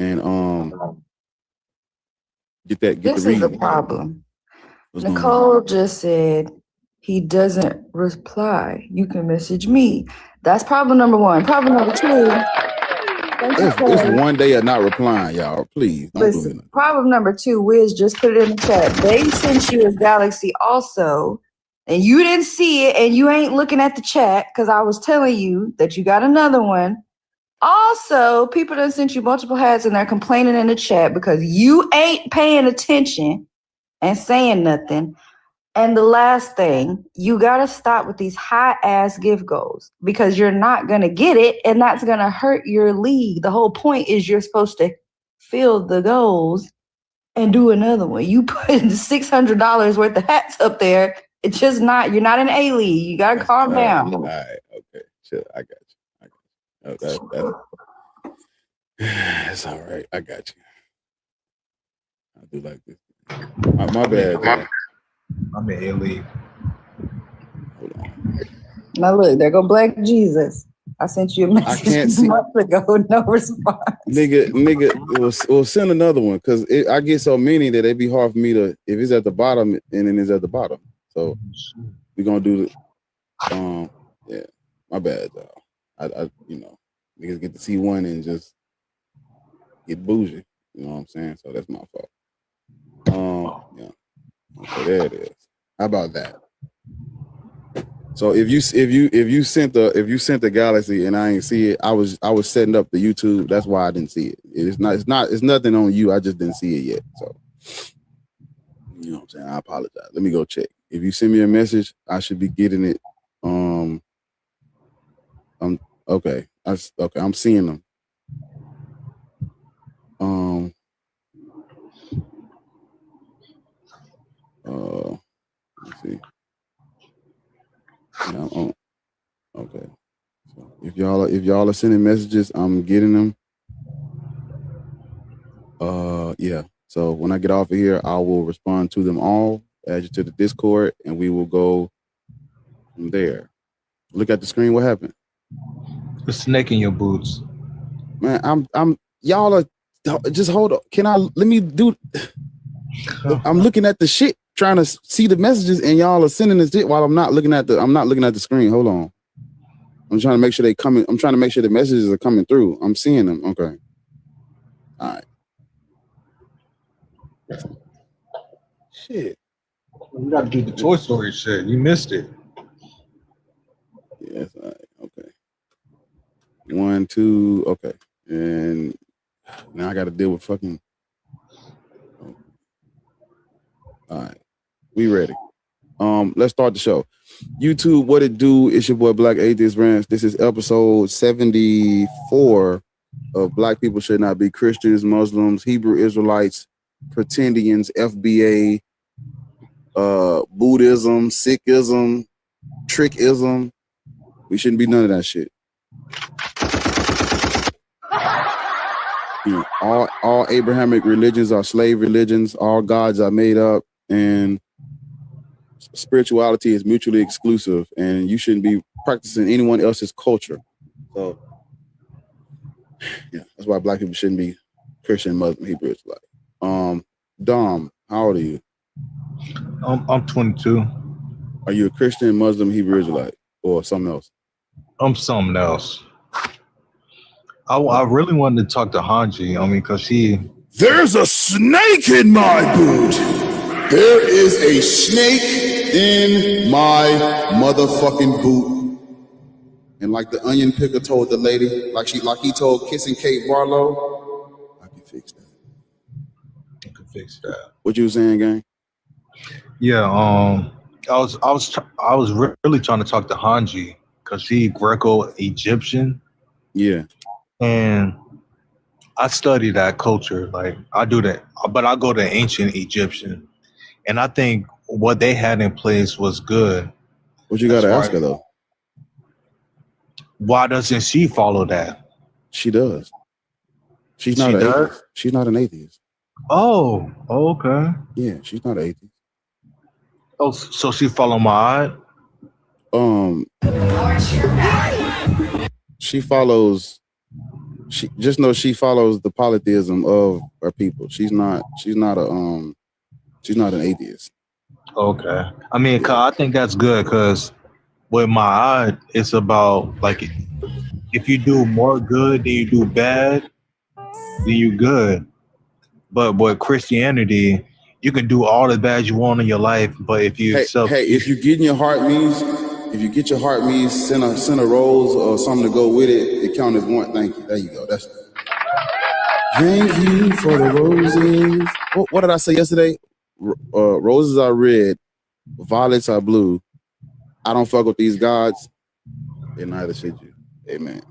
and get the reading. This is a problem. Nicole just said he doesn't reply. You can message me. That's problem number one. Problem number two. It's one day of not replying, y'all. Please don't do it. Problem number two, Wiz just put it in the chat. They sent you a Galaxy also, and you didn't see it, and you ain't looking at the chat because I was telling you that you got another one. Also, people done sent you multiple hats, and they're complaining in the chat because you ain't paying attention and saying nothing. And the last thing, you got to stop with these high-ass gift goals because you're not going to get it, and that's going to hurt your league. The whole point is you're supposed to fill the goals and do another one. You put $600 worth of hats up there. It's just not, you're not an A-league. You got to calm down. All right, okay. Sure, I got you. That's all right. I got you. I do like this. My bad. I'm in A-League. Hold on. Now look, there go Black Jesus. I sent you a message months ago, no response. Nigga, we'll send another one because I get so many that it'd be hard for me to, if it's at the bottom and then it's at the bottom. So we're gonna do the yeah, my bad, y'all. I niggas get to see one and just get bougie. You know what I'm saying? So that's my fault. Yeah. Okay, there it is. How about that? So if you sent the Galaxy and I ain't see it, I was setting up the YouTube. That's why I didn't see it. It's nothing on you. I just didn't see it yet. So you know what I'm saying? I apologize. Let me go check. If you send me a message, I should be getting it. Okay. I'm seeing them. Let's see. Yeah, okay. So if y'all are sending messages, I'm getting them. Yeah. So when I get off of here, I will respond to them all, add you to the Discord, and we will go from there. Look at the screen. What happened? The snake in your boots. Man, y'all are just hold on. Let me do. I'm looking at the shit, trying to see the messages, and y'all are sending this shit while I'm not looking at the screen. Hold on. I'm trying to make sure they coming. I'm trying to make sure the messages are coming through. I'm seeing them. Okay. All right. Shit. We got to do the Toy Story shit. You missed it. Yes. All right. Okay. 1, 2. Okay. And now I got to deal with fucking. All right. We ready. Let's start the show. YouTube, what it do? It's your boy Black Atheist Ranch. This is episode 74 of Black People Should Not Be Christians, Muslims, Hebrew Israelites, Pretendians, FBA, Buddhism, Sikhism, Trickism. We shouldn't be none of that shit. You know, all Abrahamic religions are slave religions. All gods are made up, and spirituality is mutually exclusive, and you shouldn't be practicing anyone else's culture. So, yeah, that's why Black people shouldn't be Christian, Muslim, Hebrew Israelite. Dom, how old are you? I'm 22. Are you a Christian, Muslim, Hebrew Israelite, or something else? I'm something else. I really wanted to talk to Hanji. Because there's a snake in my boot. There is a snake in my motherfucking boot. And like the onion picker told the lady, like he told Kissing Kate Barlow, I can fix that. You can fix that. What you saying, gang? Yeah, I was really trying to talk to Hanji because he Greco-Egyptian. Yeah. And I study that culture. Like I do that, but I go to ancient Egyptian. And I think what they had in place was good. What you got to ask her, though? Why doesn't she follow that? She does. She's not an atheist. She's not an atheist. Oh, okay. Yeah, she's not an atheist. Oh, so she follow my She follows she just know she follows the polytheism of our people. She's not an atheist. Okay. I mean, I think that's good because with my eye, it's about like if you do more good than you do bad, then you good. But with Christianity, you can do all the bad you want in your life, but if you if you get your heart means, send a rose or something to go with it. It count as one. Thank you. There you go. Thank you for the roses. What did I say yesterday? Roses are red, violets are blue. I don't fuck with these gods, and neither should you. Amen.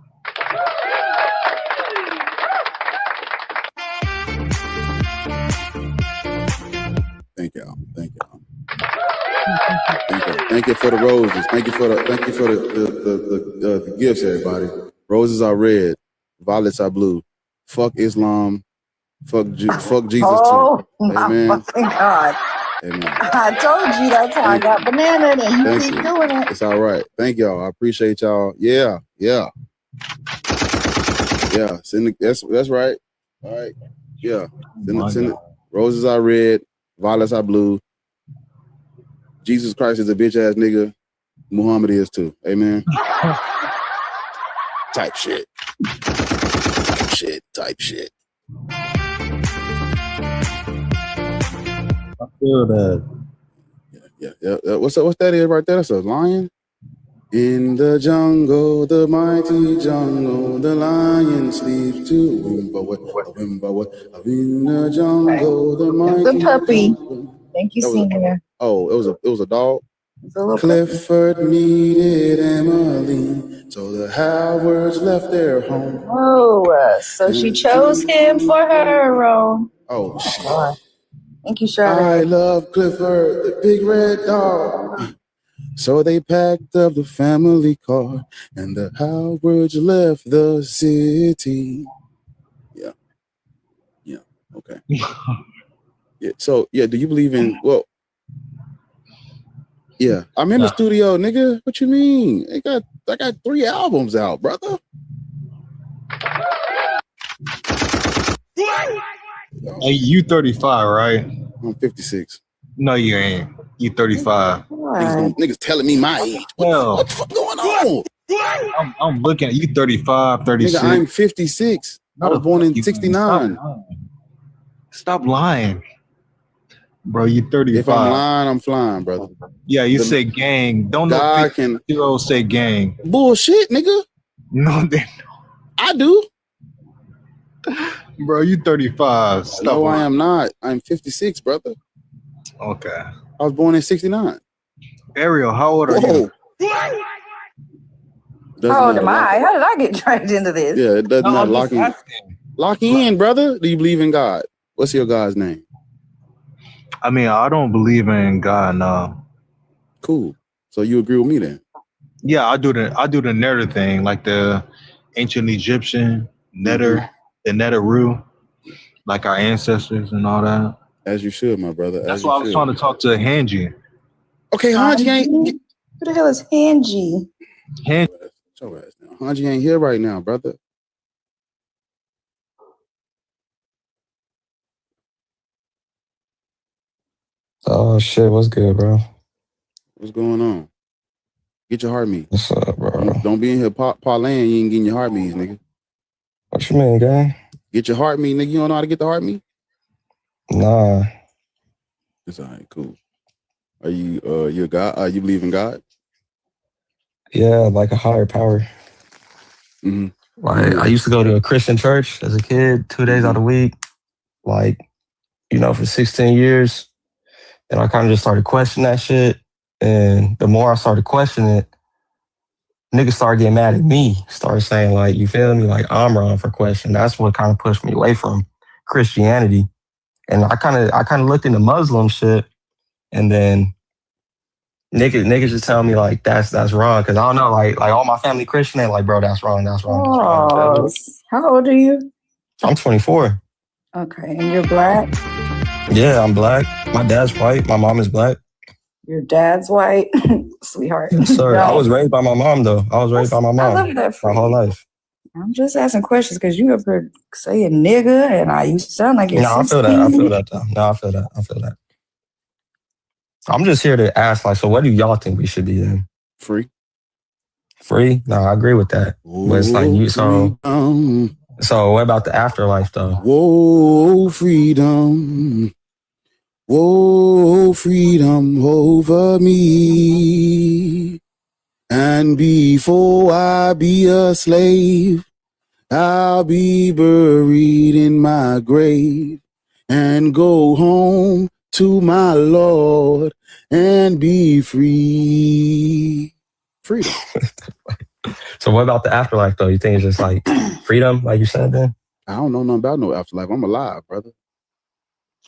Thank y'all. Thank you for the roses. Thank you for the gifts, everybody. Roses are red, violets are blue. Fuck Islam. Fuck Jesus too. Amen. My fucking God. Amen. I told you that's how I got banana, and you keep doing it. It's all right. Thank y'all. I appreciate y'all. Yeah. That's right. All right. Yeah. Send it. Roses are red, violets are blue. Jesus Christ is a bitch ass nigga. Muhammad is too. Amen. Type shit. I feel that. Yeah. What's that is right there? That's a lion. In the jungle, the mighty jungle, the lion sleeps too. In the jungle, the mighty the puppy. jungle. Thank you, Senior. Oh, it was a dog. Clifford needed Emily, so the Howards left their home. Oh, so she chose him for her own. Oh, shit. Thank you, Shirley. I love Clifford, the big red dog. So they packed up the family car, and the Howards left the city. Yeah. Okay. Yeah. So yeah, do you believe in? Well, yeah. I'm in the studio, nigga. What you mean? I got 3 albums out, brother. Hey, you 35, right? I'm 56. No, you ain't. You 35. Niggas telling me my age. What the fuck going on? I'm looking at you 35, 36. Nigga, I'm 56. I was born in 69. Stop lying. Bro, you 35. If I'm lying, I'm flying, brother. Yeah, you say gang. Don't know 50-year-olds say gang. Bullshit, nigga. No, they don't. I do. Bro, you 35. Stop no, lying. I am not. I'm 56, brother. Okay. I was born in 69. Ariel, how old are you? How old am I? How did I get dragged into this? Yeah, it doesn't matter. Lock in, brother. Do you believe in God? What's your God's name? I mean, I don't believe in God, no. Cool. So you agree with me then? Yeah, I do the Netter thing, like the ancient Egyptian Netter, the Netteru, like our ancestors and all that. As you should, my brother. That's why I was trying to talk to Hanji. Okay, Hanji ain't. Who the hell is Hanji? Hanji ain't here right now, brother. Oh shit, what's good, bro? What's going on? Get your heart meat. What's up, bro? Don't be in here parlaying. You ain't getting your heart meats, nigga. What you mean, gang? Get your heart meat, nigga. You don't know how to get the heart meat? Nah. It's all right, cool. Are you you God? You believe in God? Yeah, like a higher power. Mm-hmm. Like I used to go to a Christian church as a kid, 2 days out of the week. Like, for 16 years. And I kind of just started questioning that shit. And the more I started questioning it, niggas started getting mad at me. Started saying, like, you feel me? Like, I'm wrong for questioning. That's what kind of pushed me away from Christianity. And I kind of looked into Muslim shit. And then niggas just tell me, like, that's wrong. Because I don't know, like all my family Christian, they like, bro, that's wrong. Oh, how old are you? I'm 24. Okay, and you're black? Yeah, I'm black. My dad's white. My mom is black. Your dad's white? Sweetheart. Yes, sir. I was raised by my mom, though. I was raised by my mom I love that for my whole life. I'm just asking questions because you up here saying nigga, and I used to sound like you're No, I feel that. I feel that though. No, I feel that. I feel that. I'm just here to ask, like, so what do y'all think we should be in? Free. Free? No, I agree with that. But it's like you. So what about the afterlife though? Whoa, freedom. Whoa, freedom over me. And before I be a slave, I'll be buried in my grave and go home to my Lord and be free. Freedom. So what about the afterlife though? You think it's just like freedom, like you said then? I don't know nothing about no afterlife. I'm alive, brother.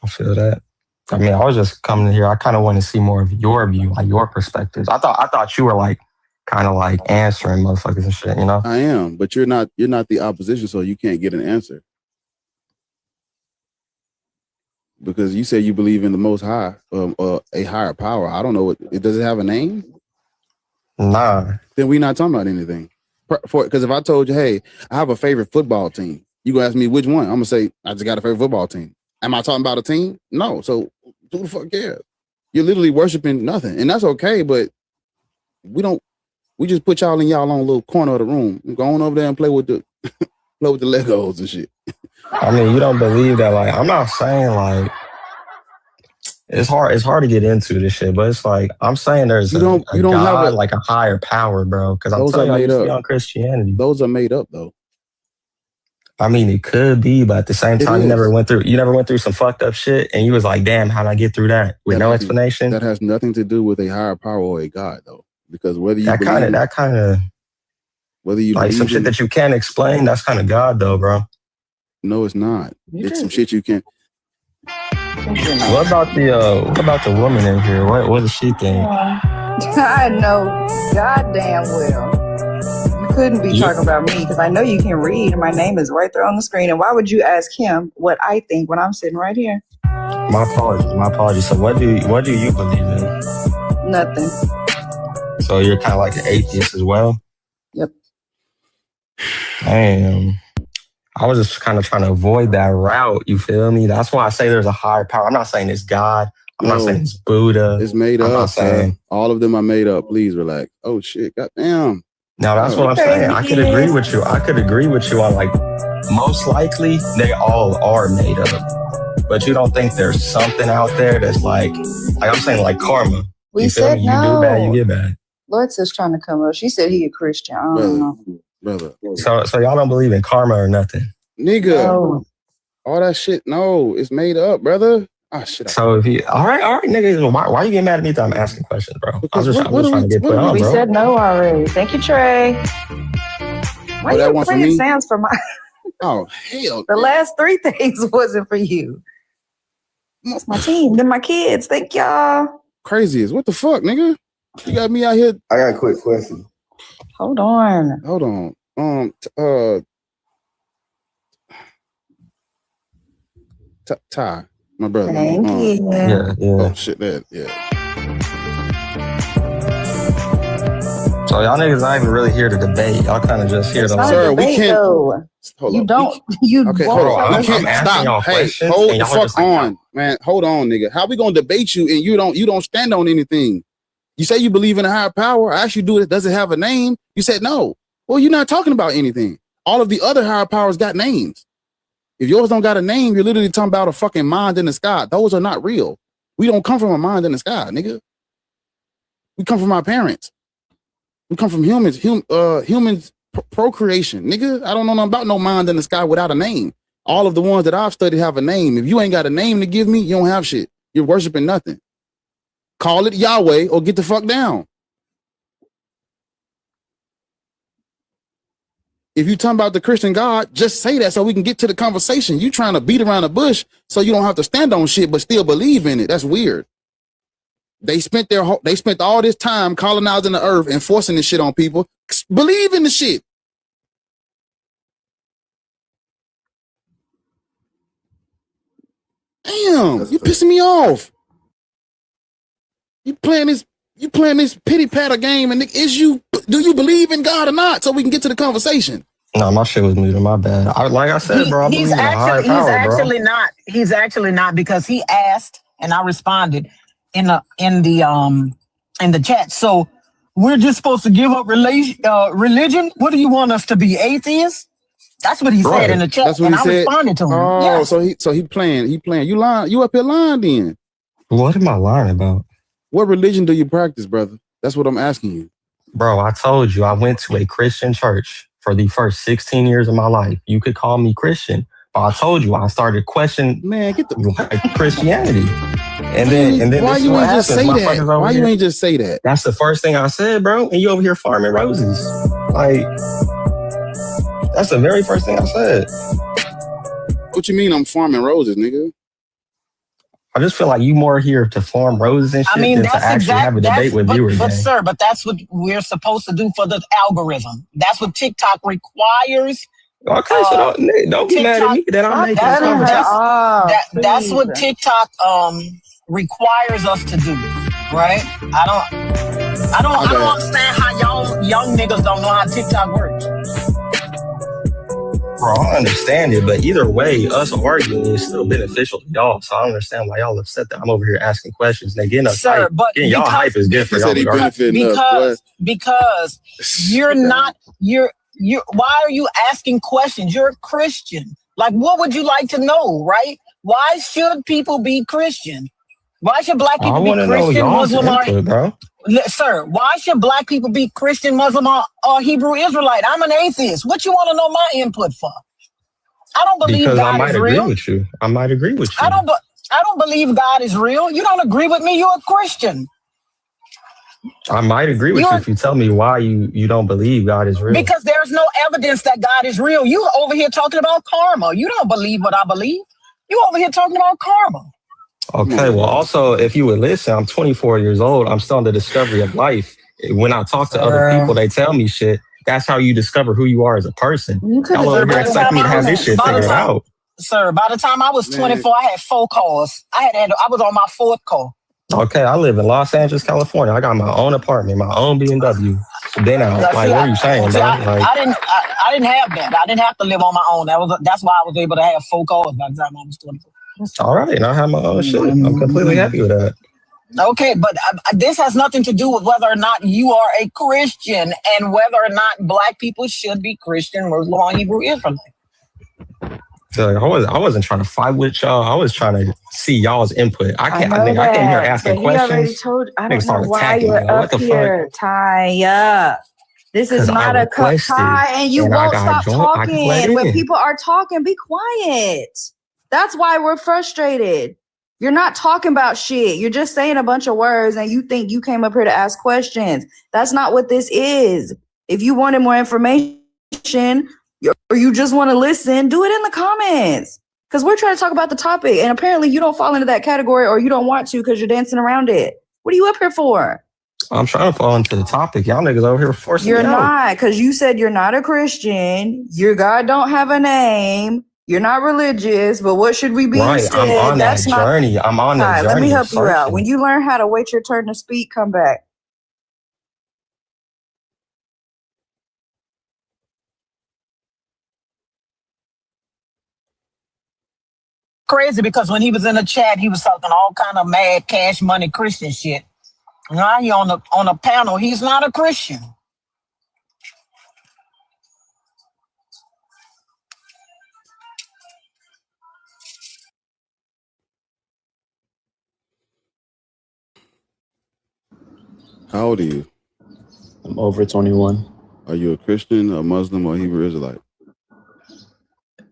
I feel that. I mean, I was just coming here. I kind of want to see more of your view, like your perspectives. I thought you were like kind of like answering motherfuckers and shit, you know? I am, but you're not the opposition, so you can't get an answer. Because you say you believe in the Most High, a higher power. I don't know. Does it have a name? Nah. Then we're not talking about anything. Because if I told you, hey, I have a favorite football team, you gonna ask me which one? I'm gonna say I just got a favorite football team. Am I talking about a team? No. So who the fuck cares? You're literally worshiping nothing, and that's okay. But we just put y'all in y'all own little corner of the room. Go on over there and play with the Legos and shit. I mean, you don't believe that, like, I'm not saying like it's hard to get into this shit, but it's like I'm saying there's a God, like a higher power, bro. Because I'm telling you, I used to be on Christianity. Those are made up though. I mean, it could be, but at the same time, you never went through some fucked up shit, and you was like, damn, how'd I get through that with no explanation? That has nothing to do with a higher power or a God though, because whether you whether you like some shit that you can't explain, that's kind of God though, bro. No, it's not. It's some shit you can't. What about the woman in here? What does she think? I know goddamn well you couldn't be talking about me because I know you can read. My name is right there on the screen. And why would you ask him what I think when I'm sitting right here? My apologies. So what do you believe in? Nothing. So you're kind of like an atheist as well? Yep. Damn. I was just kind of trying to avoid that route. You feel me? That's why I say there's a higher power. I'm not saying it's God. I'm not saying it's Buddha. It's made up. All of them are made up. Please relax. Oh shit. Goddamn. No, that's what I'm saying. I could agree with you. On like most likely they all are made up. But you don't think there's something out there that's like I'm saying like karma. We said no. You do bad, you get bad. Lloyd's just trying to come up. She said he a Christian. I don't know. Brother. So y'all don't believe in karma or nothing? Nigga. No. All that shit, no, it's made up, brother. Ah, shit. So if you all right, nigga, why you getting mad at me that I'm asking questions, bro? I'm just trying to get put on, bro. We said no already. Thank you, Trey. Why that one for me? Sounds for my Oh hell. The last three things wasn't for you. That's my team. Then my kids. Thank y'all. Crazy as what the fuck, nigga? You got me out here. I got a quick question. Hold on. Ty, my brother. Thank you. Yeah. Oh shit, yeah. So y'all niggas not even really here to debate. Y'all kind of just here to. Sir, we can't. Hold on. Okay, hold on. I'm stop. Hey, hold the fuck on, man. Hold on, nigga. How we gonna debate you and you don't stand on anything? You say you believe in a higher power. I asked you, does it have a name? You said no. Well, you're not talking about anything. All of the other higher powers got names. If yours don't got a name, you're literally talking about a fucking mind in the sky. Those are not real. We don't come from a mind in the sky, nigga. We come from our parents. We come from humans. Humans procreation, nigga. I don't know nothing about no mind in the sky without a name. All of the ones that I've studied have a name. If you ain't got a name to give me, you don't have shit. You're worshiping nothing. Call it Yahweh or get the fuck down. If you talking about the Christian God, just say that so we can get to the conversation. You trying to beat around the bush so you don't have to stand on shit but still believe in it. That's weird. They spent all this time colonizing the earth and forcing this shit on people. Believe in the shit. Damn, you pissing me off. You playing this pity patter game, and do you believe in God or not? So we can get to the conversation. No, my shit was muted. My bad. Like I said, bro, I believe in a higher power, bro. He's actually not because he asked and I responded in the chat. So we're just supposed to give up religion. What do you want us to be, atheists? That's what he said in the chat. That's what and he I said. Responded to him. Oh, Yes. so he playing. You lying. You up here lying then? What am I lying about? What religion do you practice, brother? That's what I'm asking you. Bro, I told you I went to a Christian church for the first 16 years of my life. You could call me Christian, but I told you I started questioning Christianity. And then why you ain't just say that? Why you ain't just say that? That's the first thing I said, bro. And you over here farming roses. Like, that's the very first thing I said. What you mean I'm farming roses, nigga? I just feel like you more here to farm roses and shit than to actually have a debate with viewers. But sir, that's what we're supposed to do for the algorithm. That's what TikTok requires. Okay, so don't be mad at me that I'm making this conversation. That's what TikTok requires us to do, right? I don't understand how y'all young niggas don't know how TikTok works. Bro, I understand it, but either way, us arguing is still beneficial to y'all. So I don't understand why y'all upset that I'm over here asking questions. They getting us hype. Getting y'all hype is good for y'all. Because you're not. Why are you asking questions? You're a Christian. Like, what would you like to know, right? Why should people be Christian? Why should black people be Christian, Muslim, or sir? Why should black people be Christian, Muslim, or Hebrew Israelite? I'm an atheist. What you want to know my input for? I don't believe because God I might is agree real. with you. I might agree with you. I don't believe God is real. You don't agree with me. You're a Christian. I might agree with you if you tell me why you don't believe God is real. Because there's no evidence that God is real. You over here talking about karma. You don't believe what I believe. You over here talking about karma. Okay, well, also, if you would listen, I'm 24 years old. I'm still in the discovery of life. When I talk to other people, they tell me shit. That's how you discover who you are as a person. Y'all over here expect me to have this shit figured out. Sir, by the time I was 24, I had 4 calls. I was on my 4th call. Okay, I live in Los Angeles, California. I got my own apartment, my own BMW. Then what are you saying, bro? I didn't have that. I didn't have to live on my own. That's why I was able to have 4 calls by the time I was 24. All right, and I have my own shit. I'm completely happy with that. Okay, but this has nothing to do with whether or not you are a Christian and whether or not black people should be Christian, Muslim, or Hebrew Israelite. So I wasn't trying to fight with y'all. I was trying to see y'all's input. I came here asking questions. I don't know why you're up here, Ty. This is not a Ty, and you won't stop talking. When people are talking, be quiet. That's why we're frustrated. You're not talking about shit. You're just saying a bunch of words, and you think you came up here to ask questions. That's not what this is. If you wanted more information, or you just want to listen, do it in the comments. Because we're trying to talk about the topic. And apparently you don't fall into that category, or you don't want to because you're dancing around it. What are you up here for? I'm trying to fall into the topic. Y'all niggas over here forcing me out. You're not, because you said you're not a Christian. Your God don't have a name. You're not religious. But what should we be instead? I'm on that journey. I'm on that journey. Let me help you out. When you learn how to wait your turn to speak, come back. Crazy, because when he was in the chat, he was talking all kind of mad cash money Christian shit. Now he on a panel. He's not a Christian. How old are you? I'm over 21. Are you a Christian, a Muslim, or Hebrew Israelite?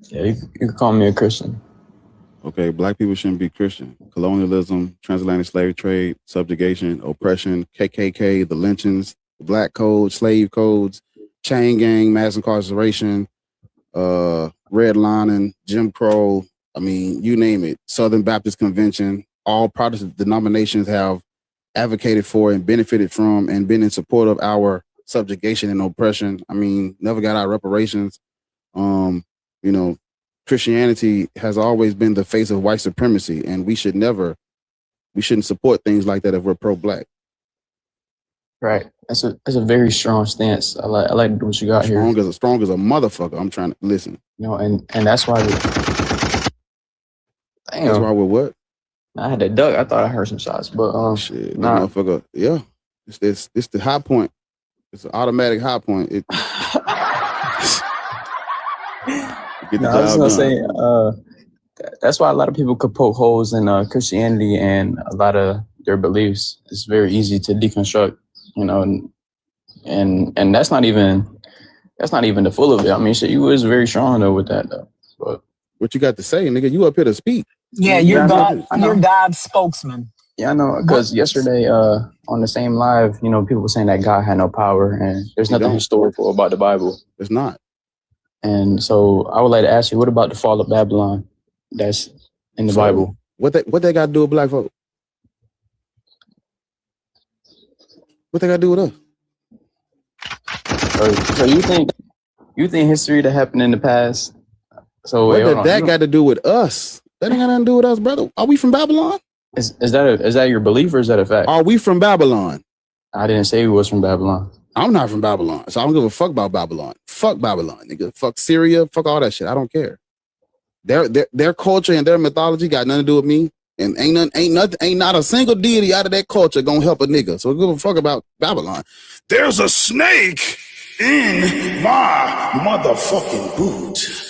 Yeah, you can call me a Christian. Okay, black people shouldn't be Christian. Colonialism, transatlantic slave trade, subjugation, oppression, KKK, the lynchings, the black code, slave codes, chain gang, mass incarceration, redlining, Jim Crow. I mean, you name it. Southern Baptist Convention. All Protestant denominations have advocated for and benefited from and been in support of our subjugation and oppression. I mean, never got our reparations. Christianity has always been the face of white supremacy, and we shouldn't support things like that if we're pro-black. Right. That's a very strong stance. I like what you got here. Strong as a motherfucker. I'm trying to listen. You know, and that's why. That's why we're what? I had that duck. I thought I heard some shots, but shit, nah. that motherfucker. Yeah, it's the high point. It's an automatic high point. It get the I was job gonna done. say, that's why a lot of people could poke holes in Christianity and a lot of their beliefs. It's very easy to deconstruct, you know, and that's not even the full of it. I mean, shit, you was very strong though with that though. But what you got to say, nigga? You up here to speak? Yeah, you're God's spokesman. Yeah, I know. Because yesterday, on the same live, you know, people were saying that God had no power, and there's nothing historical about the Bible. It's not. And so, I would like to ask you, what about the fall of Babylon? That's in the Bible. What they got to do with black folk? What they got to do with us? So you think history that happened in the past? So what that got to do with us? That ain't got nothing to do with us, brother. Are we from Babylon? Is that your belief or is that a fact? Are we from Babylon? I didn't say we was from Babylon. I'm not from Babylon, so I don't give a fuck about Babylon. Fuck Babylon, nigga. Fuck Syria. Fuck all that shit. I don't care. Their culture and their mythology got nothing to do with me. And ain't not a single deity out of that culture gonna help a nigga. So give a fuck about Babylon. There's a snake in my motherfucking boot.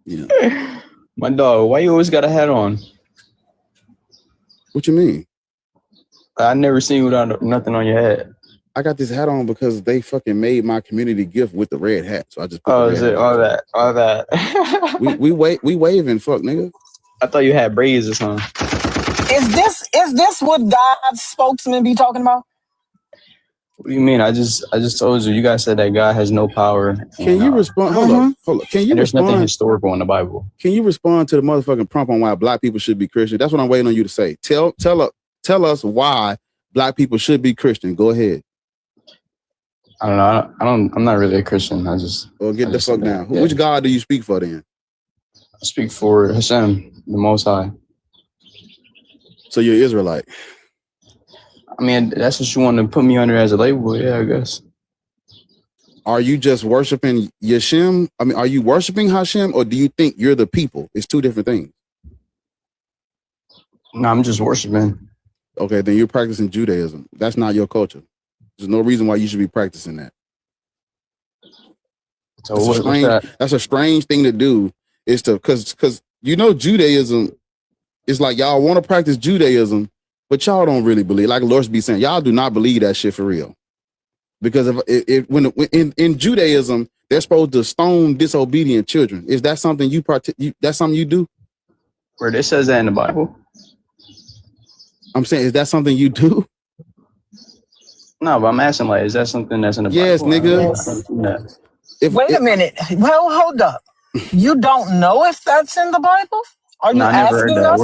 Yeah. My dog, why you always got a hat on? What you mean? I never seen you without nothing on your head. I got this hat on because they fucking made my community gift with the red hat. So I just put all that. we waving, fuck nigga. I thought you had braids or something. Is this what God's spokesman be talking about? What do you mean? I just told you. You guys said that God has no power. Can you respond? Hold up. Can you there's respond? Nothing historical in the Bible. Can you respond to the motherfucking prompt on why black people should be Christian? That's what I'm waiting on you to say. Tell us why black people should be Christian. Go ahead. I don't know. I'm not really a Christian. Get the fuck down. Yeah. Which God do you speak for then? I speak for Hashem, the Most High. So you're Israelite. I mean, that's what you want to put me under as a label, yeah, I guess. Are you just worshiping Yeshem? I mean, are you worshiping Hashem, or do you think you're the people? It's two different things. No, I'm just worshiping. Okay, then you're practicing Judaism. That's not your culture. There's no reason why you should be practicing that. So that's a strange thing to do. Is to because Judaism is like y'all want to practice Judaism, but y'all don't really believe. Like Lord be saying, y'all do not believe that shit for real. Because when in Judaism they're supposed to stone disobedient children. Is that something that's something you do? Where it says that in the Bible? I'm saying, is that something you do? No, but I'm asking, like, is that something that's in the Bible? Yes, nigga. Wait a minute. Well, hold up. You don't know if that's in the Bible? Are you I never asking heard that. us?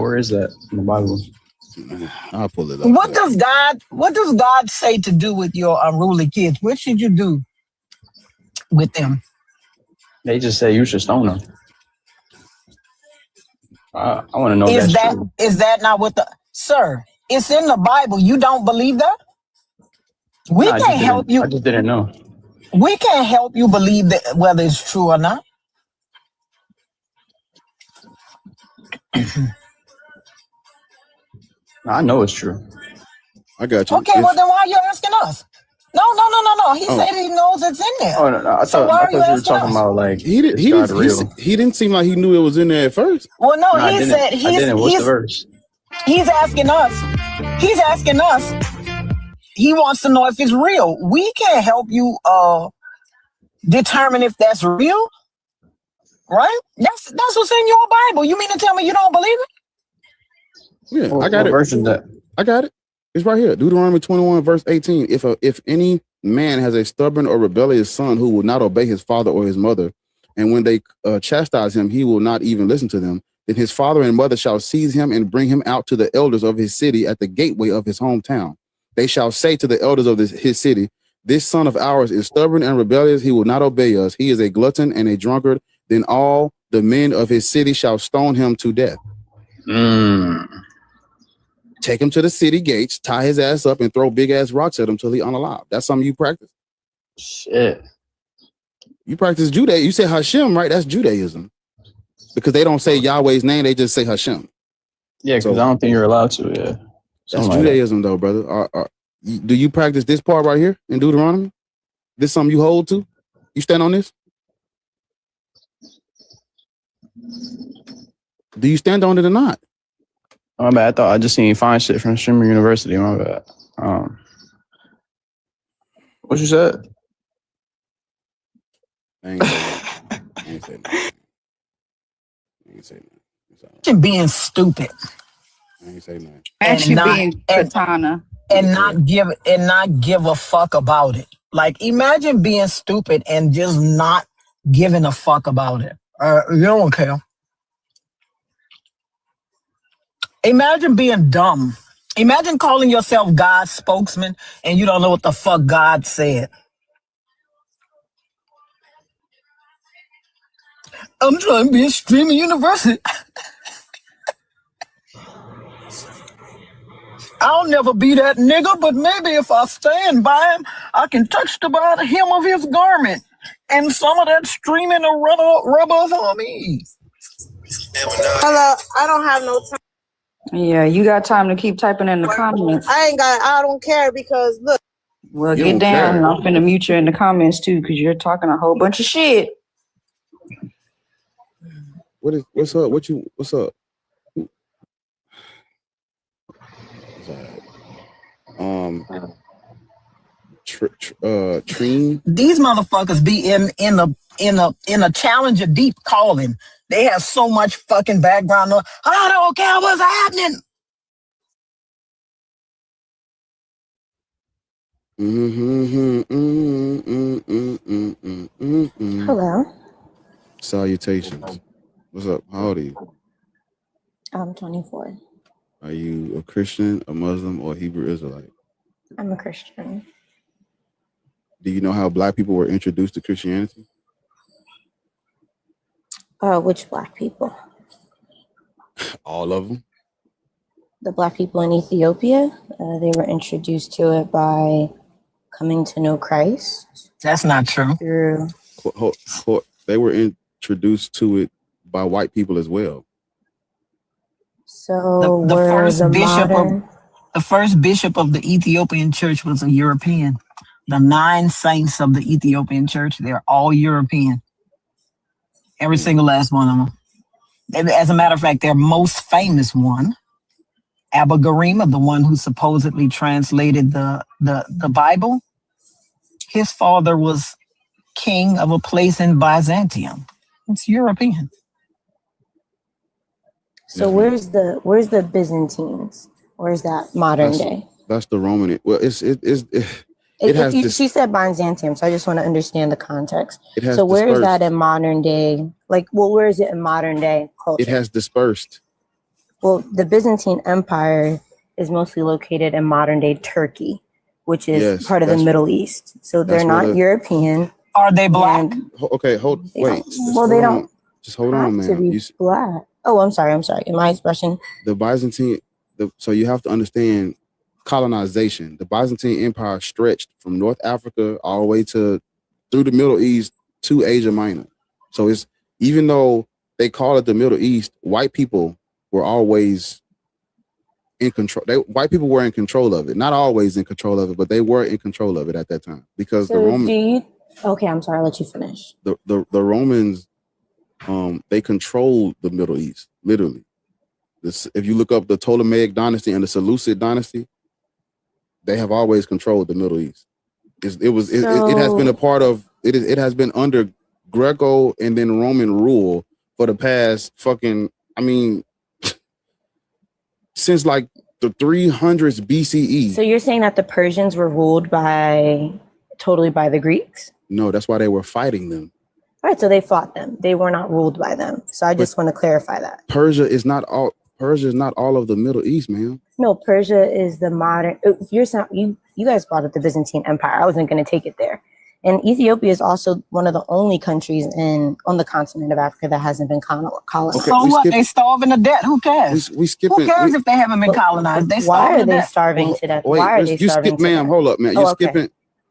Where is that in the Bible? I'll pull it up. What does God say to do with your unruly kids? What should you do with them? They just say you should stone them. I want to know if that's true. Is that not what sir? It's in the Bible. You don't believe that? We can't help you. I just didn't know. We can't help you believe that whether it's true or not. I know it's true. I got you. Okay, well then why are you asking us? No. He said he knows it's in there. Oh no! I thought you were talking about like he didn't seem like he knew it was in there at first. Well, no, he said I didn't. What's the verse? He's asking us. He wants to know if it's real. We can't help you determine if that's real, right? That's what's in your Bible. You mean to tell me you don't believe it? Yeah, I got it. Verse is that? I got it. It's right here. Deuteronomy 21, verse 18. If any man has a stubborn or rebellious son who will not obey his father or his mother, and when they chastise him, he will not even listen to them, then his father and mother shall seize him and bring him out to the elders of his city at the gateway of his hometown. They shall say to the elders of his city, this son of ours is stubborn and rebellious. He will not obey us. He is a glutton and a drunkard. Then all the men of his city shall stone him to death. Take him to the city gates, tie his ass up, and throw big ass rocks at him till he unalive. That's something you practice. Shit. You practice Judaism. You say Hashem, right? That's Judaism. Because they don't say Yahweh's name, they just say Hashem. Yeah, because I don't think you're allowed to. Yeah, that's Judaism, though, brother. Do you practice this part right here in Deuteronomy? This something you hold to? You stand on this? Do you stand on it or not? My bad. I thought I just seen fine shit from Streamer University. My bad. What you said? I ain't say nothing. Imagine being stupid. I ain't say nothing. Actually being katana. And not give a fuck about it. Like, imagine being stupid and just not giving a fuck about it. You don't care. Imagine being dumb. Imagine calling yourself God's spokesman and you don't know what the fuck God said. I'm trying to be a streamer university. I'll never be that nigga, but maybe if I stand by him, I can touch the hem of his garment, and some of that streaming will rub off on me. Hello, I don't have no time. Yeah, you got time to keep typing in the comments. I don't care because look. Well, get down, and I'm finna mute you in the comments too, because you're talking a whole bunch of shit. What's up? What's up? Treen. These motherfuckers be in a Challenger Deep calling. They have so much fucking background noise. I don't care what's happening. Hello. Salutations. What's up? How old are you? I'm 24. Are you a Christian, a Muslim, or a Hebrew Israelite? I'm a Christian. Do you know how Black people were introduced to Christianity? Which Black people? All of them. The Black people in Ethiopia. They were introduced to it by coming to know Christ. That's not true. They were introduced to it by white people as well. So the first bishop of the Ethiopian church was a European. The 9 saints of the Ethiopian church, they're all European. Every single last one of them. As a matter of fact, their most famous one, Abba Garima, the one who supposedly translated the Bible, his father was king of a place in Byzantium. It's European. So where's the Byzantines? Where's that modern day? That's the Roman. Well, she said Byzantium, so I just want to understand the context. So where is that in modern day? Where is it in modern day culture? It has dispersed. Well, the Byzantine Empire is mostly located in modern day Turkey, which is part of the Middle East. So they're not European. Are they Black? Okay, wait. They don't. Just hold on, man. To be Black. Oh, I'm sorry. In my expression. The Byzantine. So you have to understand colonization. The Byzantine Empire stretched from North Africa all the way through the Middle East to Asia Minor. So it's, even though they call it the Middle East, white people were always in control. White people were in control of it. Not always in control of it, but they were in control of it at that time because the Romans. Okay, I'm sorry. I'll let you finish. The Romans, they controlled the Middle East, literally. If you look up the Ptolemaic dynasty and the Seleucid dynasty, they have always controlled the Middle East. It has been a part of it. It has been under Greco and then Roman rule for the past since like the 300s BCE. So you're saying that the Persians were ruled totally by the Greeks? No, that's why they were fighting them. All right, so they fought them. They were not ruled by them. So I just want to clarify that. Persia is not all of the Middle East, man. No, Persia is the modern. You guys brought up the Byzantine Empire. I wasn't going to take it there. And Ethiopia is also one of the only countries on the continent of Africa that hasn't been colonized. Okay, so what? They starving to death. Who cares? Who cares if they haven't been colonized? They why are they death. starving to death? Why are they starving to death? Ma'am, hold up, man. You're skipping.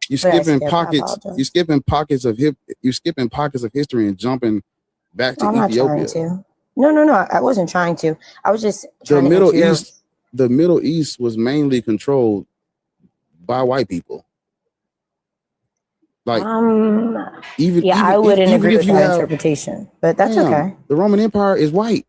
You're skipping pockets. You're skipping pockets of history and jumping back to Ethiopia. I'm not trying to. No. I wasn't trying to. I was just trying to. The Middle East was mainly controlled by white people. Like I wouldn't agree with that interpretation, but that's okay. The Roman Empire is white.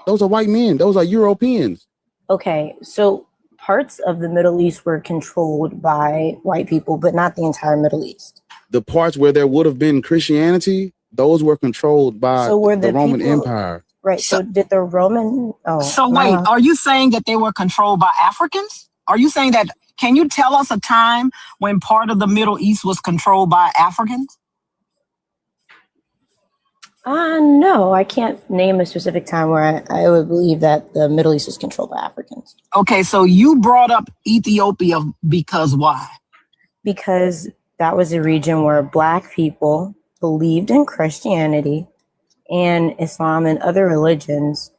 Those are white men. Those are Europeans. Okay, so parts of the Middle East were controlled by white people, but not the entire Middle East. The parts where there would have been Christianity, those were controlled by the Roman Empire. Right. So did the Roman? Wait, are you saying that they were controlled by Africans? Are you saying that? Can you tell us a time when part of the Middle East was controlled by Africans? No, I can't name a specific time where I would believe that the Middle East was controlled by Africans. Okay, so you brought up Ethiopia because why? Because that was a region where Black people believed in Christianity and Islam and other religions,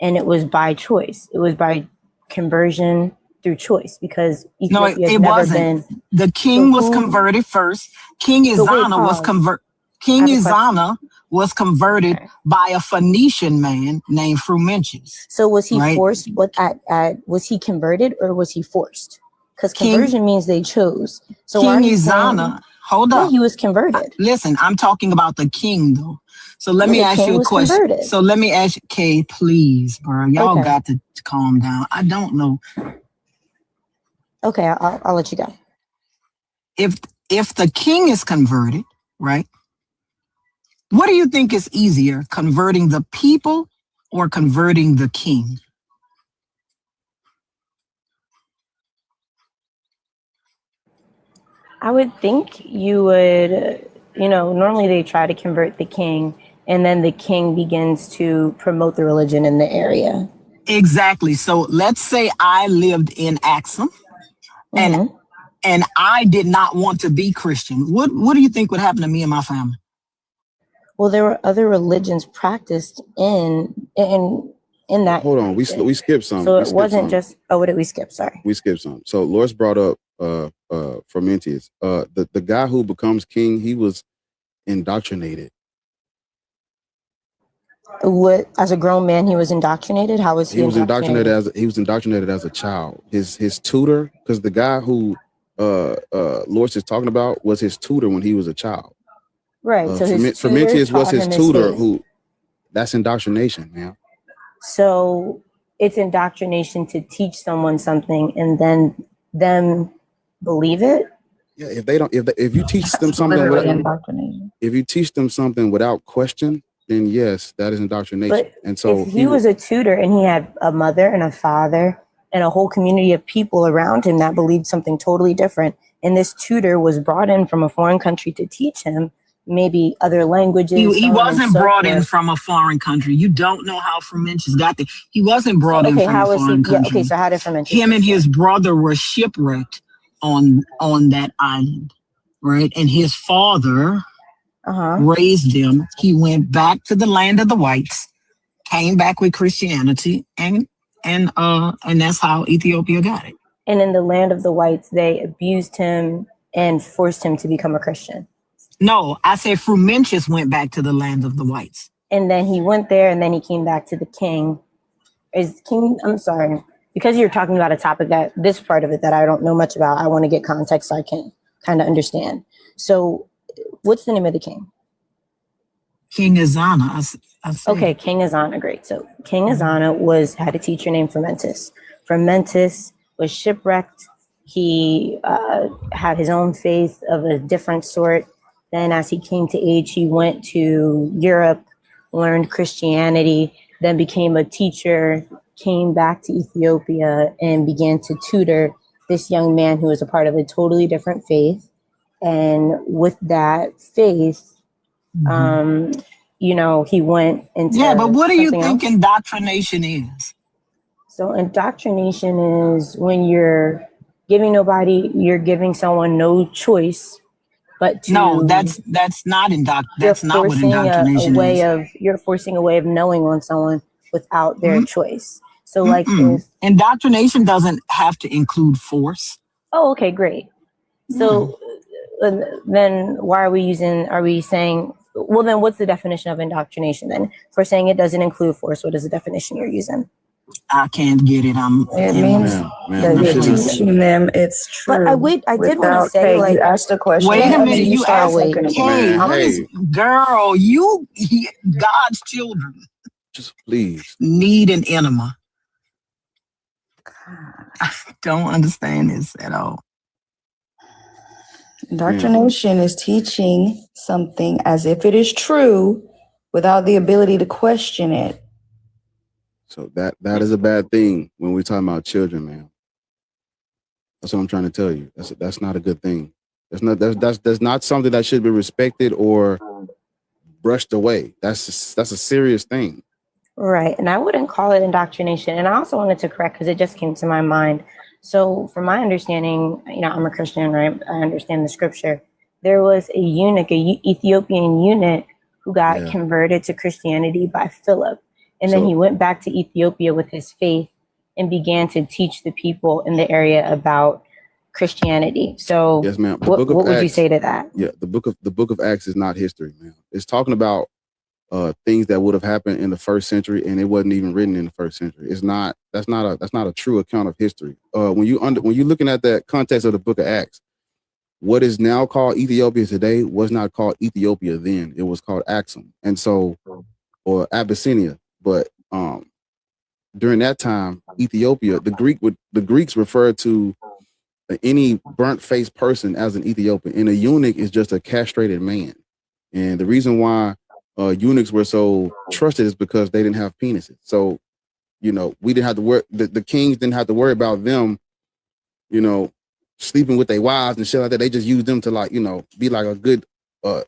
and it was by choice. It was by conversion through choice, because Ethiopia has never been. The king was converted first. King Izana was converted. King Izana was converted by a Phoenician man named Frumentius. So was he forced? Was he converted or was he forced? Because conversion means they chose. So King Izana, hold up. He was converted. Listen, I'm talking about the king though. So let me ask you a question. Converted. So let me ask you, Kay, please, bro. Y'all got to calm down. I don't know. Okay, I'll let you go. If the king is converted, right? What do you think is easier, converting the people or converting the king? I would think you would, normally they try to convert the king, and then the king begins to promote the religion in the area. Exactly. So let's say I lived in Axum. And I did not want to be Christian. What do you think would happen to me and my family? Well, there were other religions practiced in that. Hold on, we skipped some. So it wasn't just. Oh, what did we skip? Sorry. We skipped some. So Loris brought up Frumentius. The guy who becomes king, he was indoctrinated. What, as a grown man, he was indoctrinated? How was he? He was indoctrinated as a child. His tutor, because the guy who Loris is talking about was his tutor when he was a child. Right. So Frumentius was his tutor. That's indoctrination, man. So it's indoctrination to teach someone something and then them believe it. Yeah. If you teach them something if you teach them something without question, then yes, that is indoctrination. But and so if he was a tutor and he had a mother and a father and a whole community of people around him that believed something totally different, and this tutor was brought in from a foreign country to teach him maybe other languages. He wasn't brought in from a foreign country. You don't know how Frumentius got there. He wasn't brought in from a foreign country. Okay, so how did Frumentius? Him and his brother were shipwrecked on that island, right? And his father raised them. He went back to the land of the whites, came back with Christianity, and that's how Ethiopia got it. And in the land of the whites, they abused him and forced him to become a Christian. No, I said Frumentius went back to the land of the whites. And then he went there, and then he came back to the king. I'm sorry, because you're talking about a topic that this part of it that I don't know much about. I want to get context so I can kind of understand. So what's the name of the king? King Izana. Okay, King Izana, great. So King Izana had a teacher named Frumentius. Frumentius was shipwrecked. He had his own faith of a different sort. Then as he came to age, he went to Europe, learned Christianity, then became a teacher, came back to Ethiopia and began to tutor this young man who was a part of a totally different faith. And with that faith, he went into. Yeah, but what do you think indoctrination is? So indoctrination is when you're giving someone no choice but to No, that's not that's not what indoctrination is. You're forcing a way of knowing on someone without their choice. So like if indoctrination doesn't have to include force. Oh, okay, great. So then why are we saying, well, then what's the definition of indoctrination then? If we're saying it doesn't include force, what is the definition you're using? I can't get it. It means that you're teaching them it's true. But I did want to say, like, you asked a question. Wait a minute, you asked, hey, girl, God's children just please need an enema. I don't understand this at all. Indoctrination is teaching something as if it is true without the ability to question it. So that is a bad thing when we're talking about children, man. That's what I'm trying to tell you. That's not a good thing. That's not something that should be respected or brushed away. That's a serious thing. Right. And I wouldn't call it indoctrination. And I also wanted to correct because it just came to my mind. So from my understanding, I'm a Christian, right? I understand the scripture. There was a eunuch, Ethiopian eunuch who got converted to Christianity by Philip. And then he went back to Ethiopia with his faith and began to teach the people in the area about Christianity. So yes, ma'am. What would you say to that? Yeah, the book of Acts is not history, man. It's talking about things that would have happened in the first century, and it wasn't even written in the first century. That's not a true account of history. When you're looking at that context of the book of Acts, what is now called Ethiopia today was not called Ethiopia then. It was called Axum, and so or Abyssinia. But during that time, Ethiopia, the Greeks referred to any burnt-faced person as an Ethiopian, and a eunuch is just a castrated man. And the reason why eunuchs were so trusted is because they didn't have penises. So, we didn't have to worry. The kings didn't have to worry about them, sleeping with their wives and shit like that. They just used them to be like a good.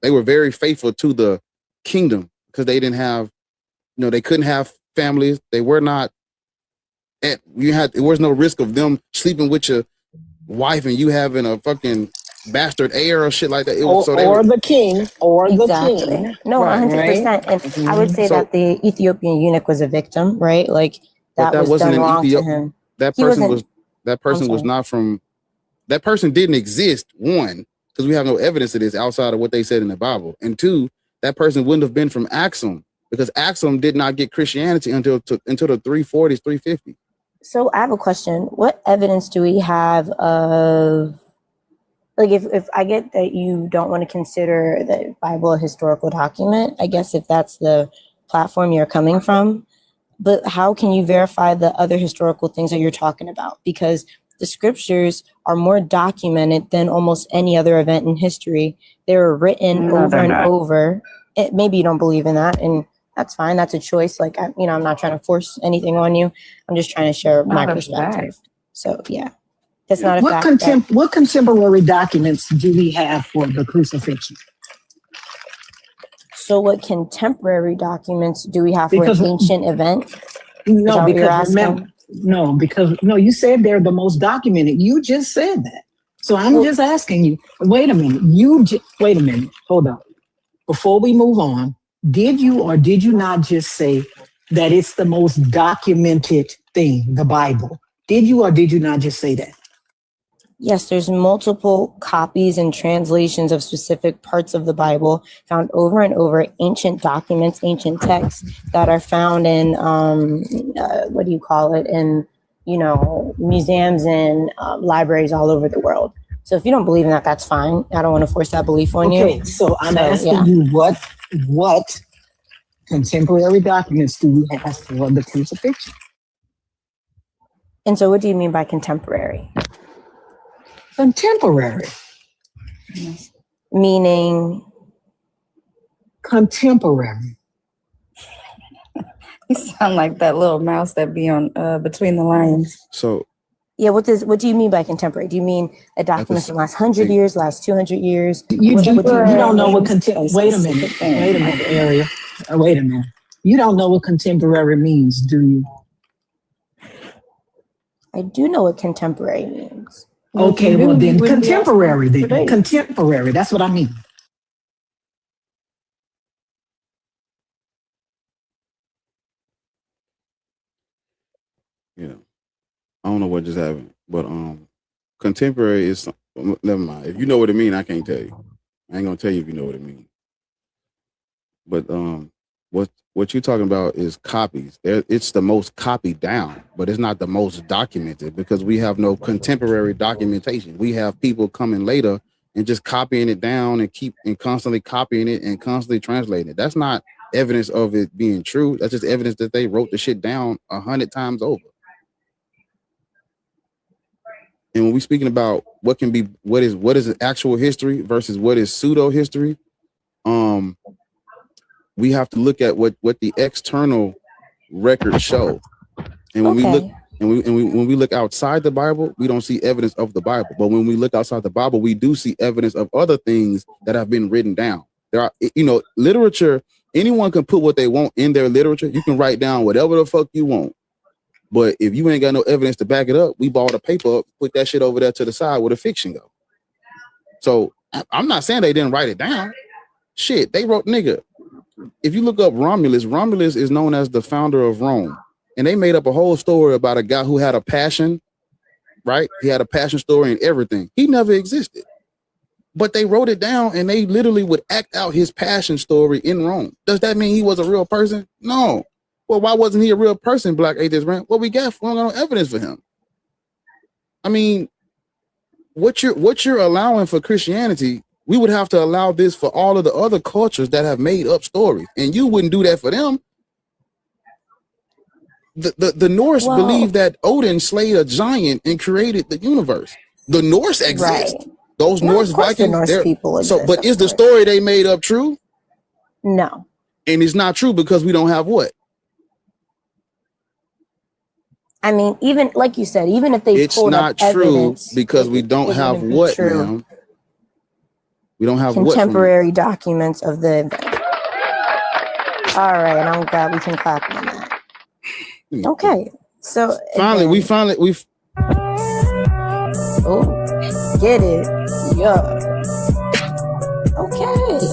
They were very faithful to the kingdom because they didn't have, they couldn't have families. They were not. There was no risk of them sleeping with your wife and you having a fucking bastard heir or shit like that. The king. No, 100%. And I would say that the Ethiopian eunuch was a victim, right? Like that was done wrong to him. That person didn't exist, one, because we have no evidence of this outside of what they said in the Bible. And two, that person wouldn't have been from Axum because Axum did not get Christianity until the 340s, 350s. So I have a question. What evidence do we have of, like, if I get that you don't want to consider the Bible a historical document, I guess if that's the platform you're coming from, but how can you verify the other historical things that you're talking about? Because the scriptures are more documented than almost any other event in history. They were written over and over. Maybe you don't believe in that, and that's fine. That's a choice. Like, I'm not trying to force anything on you. I'm just trying to share my perspective. So, yeah. That's not a fact. What contemporary documents do we have for the crucifixion? So what contemporary documents do we have for an ancient event? No, because remember, you said they're the most documented. You just said that. So I'm just asking you, wait a minute. Hold on. Before we move on, did you or did you not just say that it's the most documented thing, the Bible? Did you or did you not just say that? Yes, there's multiple copies and translations of specific parts of the Bible found over and over, ancient documents, ancient texts that are found in, in, museums and libraries all over the world. So if you don't believe in that, that's fine. I don't want to force that belief on you. Okay, so I'm asking you what contemporary documents do we have for the crucifixion? And so what do you mean by contemporary? Contemporary. Meaning? Contemporary. You sound like that little mouse that be on Between the Lines. So yeah, what do you mean by contemporary? Do you mean a document from last 100 years, last 200 years? You don't know what contemporary. Wait a minute, Ariel. Wait a minute. You don't know what contemporary means, do you? I do know what contemporary means. Okay, well then contemporary then. Contemporary, that's what I mean. You know, I don't know what just happened, but contemporary is never mind. If you know what it means, I can't tell you. I ain't gonna tell you if you know what it means. But what you're talking about is copies. It's the most copied down, but it's not the most documented because we have no contemporary documentation. We have people coming later and just copying it down and constantly copying it and constantly translating it. That's not evidence of it being true. That's just evidence that they wrote the shit down 100 times over. And when we're speaking about what is actual history versus what is pseudo history, we have to look at what the external records show. And when we look when we look outside the Bible, we don't see evidence of the Bible. But when we look outside the Bible, we do see evidence of other things that have been written down. There are, literature, anyone can put what they want in their literature. You can write down whatever the fuck you want. But if you ain't got no evidence to back it up, we bought a paper up, put that shit over there to the side where the fiction go. So I'm not saying they didn't write it down. Shit, they wrote, nigga. If you look up Romulus is known as the founder of Rome. And they made up a whole story about a guy who had a passion, right? He had a passion story and everything. He never existed. But they wrote it down and they literally would act out his passion story in Rome. Does that mean he was a real person? No. Well, why wasn't he a real person, Black Atheist Rant? What we got no evidence for him. I mean, what you're allowing for Christianity, we would have to allow this for all of the other cultures that have made up stories. And you wouldn't do that for them. The Norse believe that Odin slayed a giant and created the universe. The Norse exist. Right. Those Norse Vikings, Norse people exist, but is the story they made up true? No. And it's not true because we don't have what? I mean, even like you said, even if they pulled up evidence, it's not true because we don't have what, ma'am? We don't have contemporary documents of the event. All right, I'm glad we can clap on that. Okay, so finally, get it, yeah.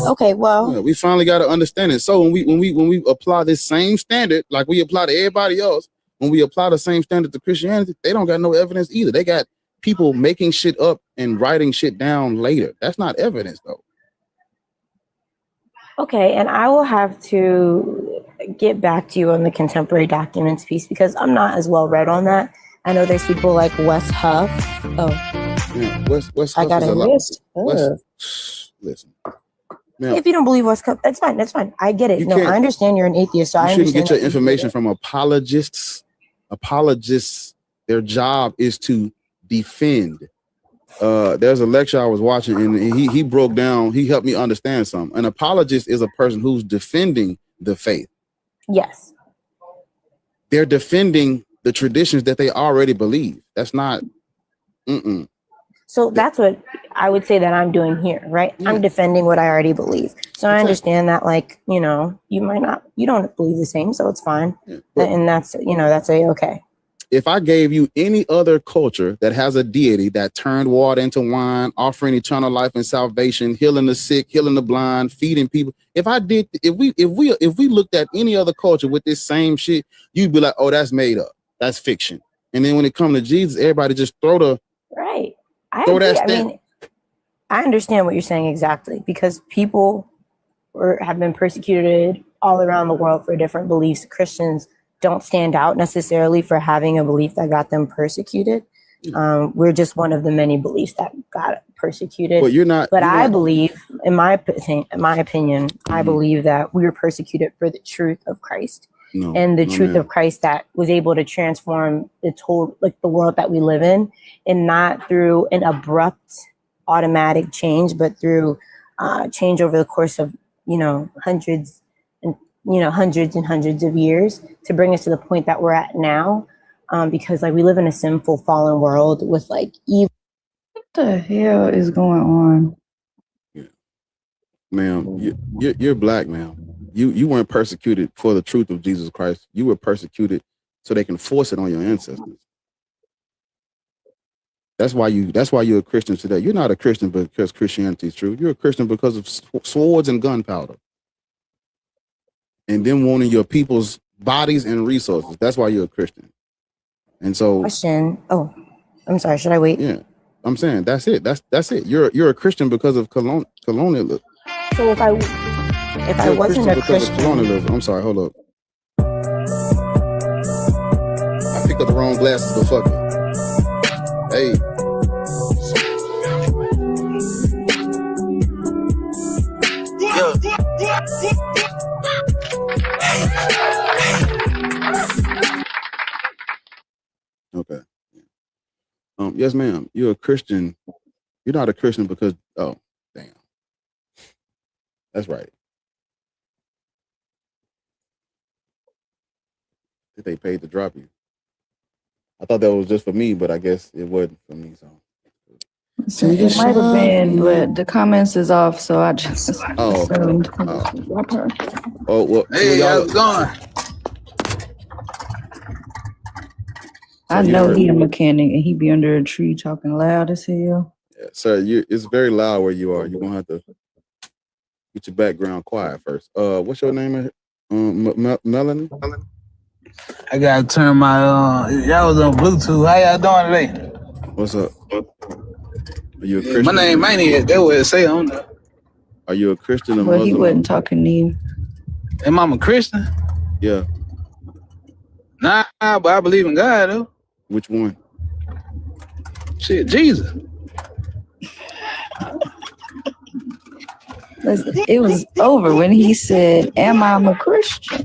Okay, well, yeah, we finally got to understand it. So when we apply this same standard, like we apply to everybody else, when we apply the same standard to Christianity, they don't got no evidence either. They got people making shit up and writing shit down later. That's not evidence, though. Okay, and I will have to get back to you on the contemporary documents piece because I'm not as well read on that. I know there's people like Wes Huff. Oh, yeah, Wes Huff I got a list. Listen, now, if you don't believe Wes Huff, that's fine. That's fine. I get it. No, I understand you're an atheist, so I understand. You shouldn't get your information from apologists. Apologists, their job is to defend. There's a lecture I was watching and he broke down, he helped me understand something. An apologist is a person who's defending the faith. Yes. They're defending the traditions that they already believe. That's not, So that's what I would say that I'm doing here, right? Yeah. I'm defending what I already believe. So I understand that, like, you don't believe the same, so it's fine. Yeah, and that's okay. If I gave you any other culture that has a deity that turned water into wine, offering eternal life and salvation, healing the sick, healing the blind, feeding people, if we looked at any other culture with this same shit, you'd be like, oh, that's made up, that's fiction. And then when it comes to Jesus, everybody just throw right. I understand what you're saying exactly because people have been persecuted all around the world for different beliefs. Christians don't stand out necessarily for having a belief that got them persecuted. We're just one of the many beliefs that got persecuted. But you're not. But I believe, in my opinion, I believe that we were persecuted for the truth of Christ and the truth of Christ that was able to transform the world that we live in, and not through an abrupt, automatic change, but through change over the course of hundreds and hundreds of years to bring us to the point that we're at now. Because we live in a sinful, fallen world with evil. What the hell is going on? Yeah. Ma'am, you're black, ma'am. You weren't persecuted for the truth of Jesus Christ. You were persecuted so they can force it on your ancestors. That's why you're a Christian today. You're not a Christian because Christianity is true. You're a Christian because of swords and gunpowder, and them wanting your people's bodies and resources. That's why you're a Christian. And so, question. Oh, I'm sorry. Should I wait? Yeah, I'm saying that's it. That's it. You're a Christian because of colonialism. So if I wasn't a Christian, colonialism. I'm sorry. Hold up. I picked up the wrong glasses, but fuck it. Hey. Okay. Yes, ma'am. You're a Christian. You're not a Christian because damn. That's right. I think they paid to drop you. I thought that was just for me, but I guess it wasn't for me. So it might have been, but the comments is off, so I just assumed drop her. Oh well. Hey, how's it going? I know he a mechanic and he be under a tree talking loud as hell. Yeah, sir, it's very loud where you are. You're gonna have to get your background quiet first. What's your name? Melanie? I gotta turn my y'all was on Bluetooth. How y'all doing today? What's up? Are you a Christian? My name Maniac. That what it say on there. Are you a Christian or Well, Muslim? he wasn't talking to you. Am I a Christian? Yeah. Nah, but I believe in God though. Which one? Shit, Jesus. It was over when he said, "Am I a Christian?"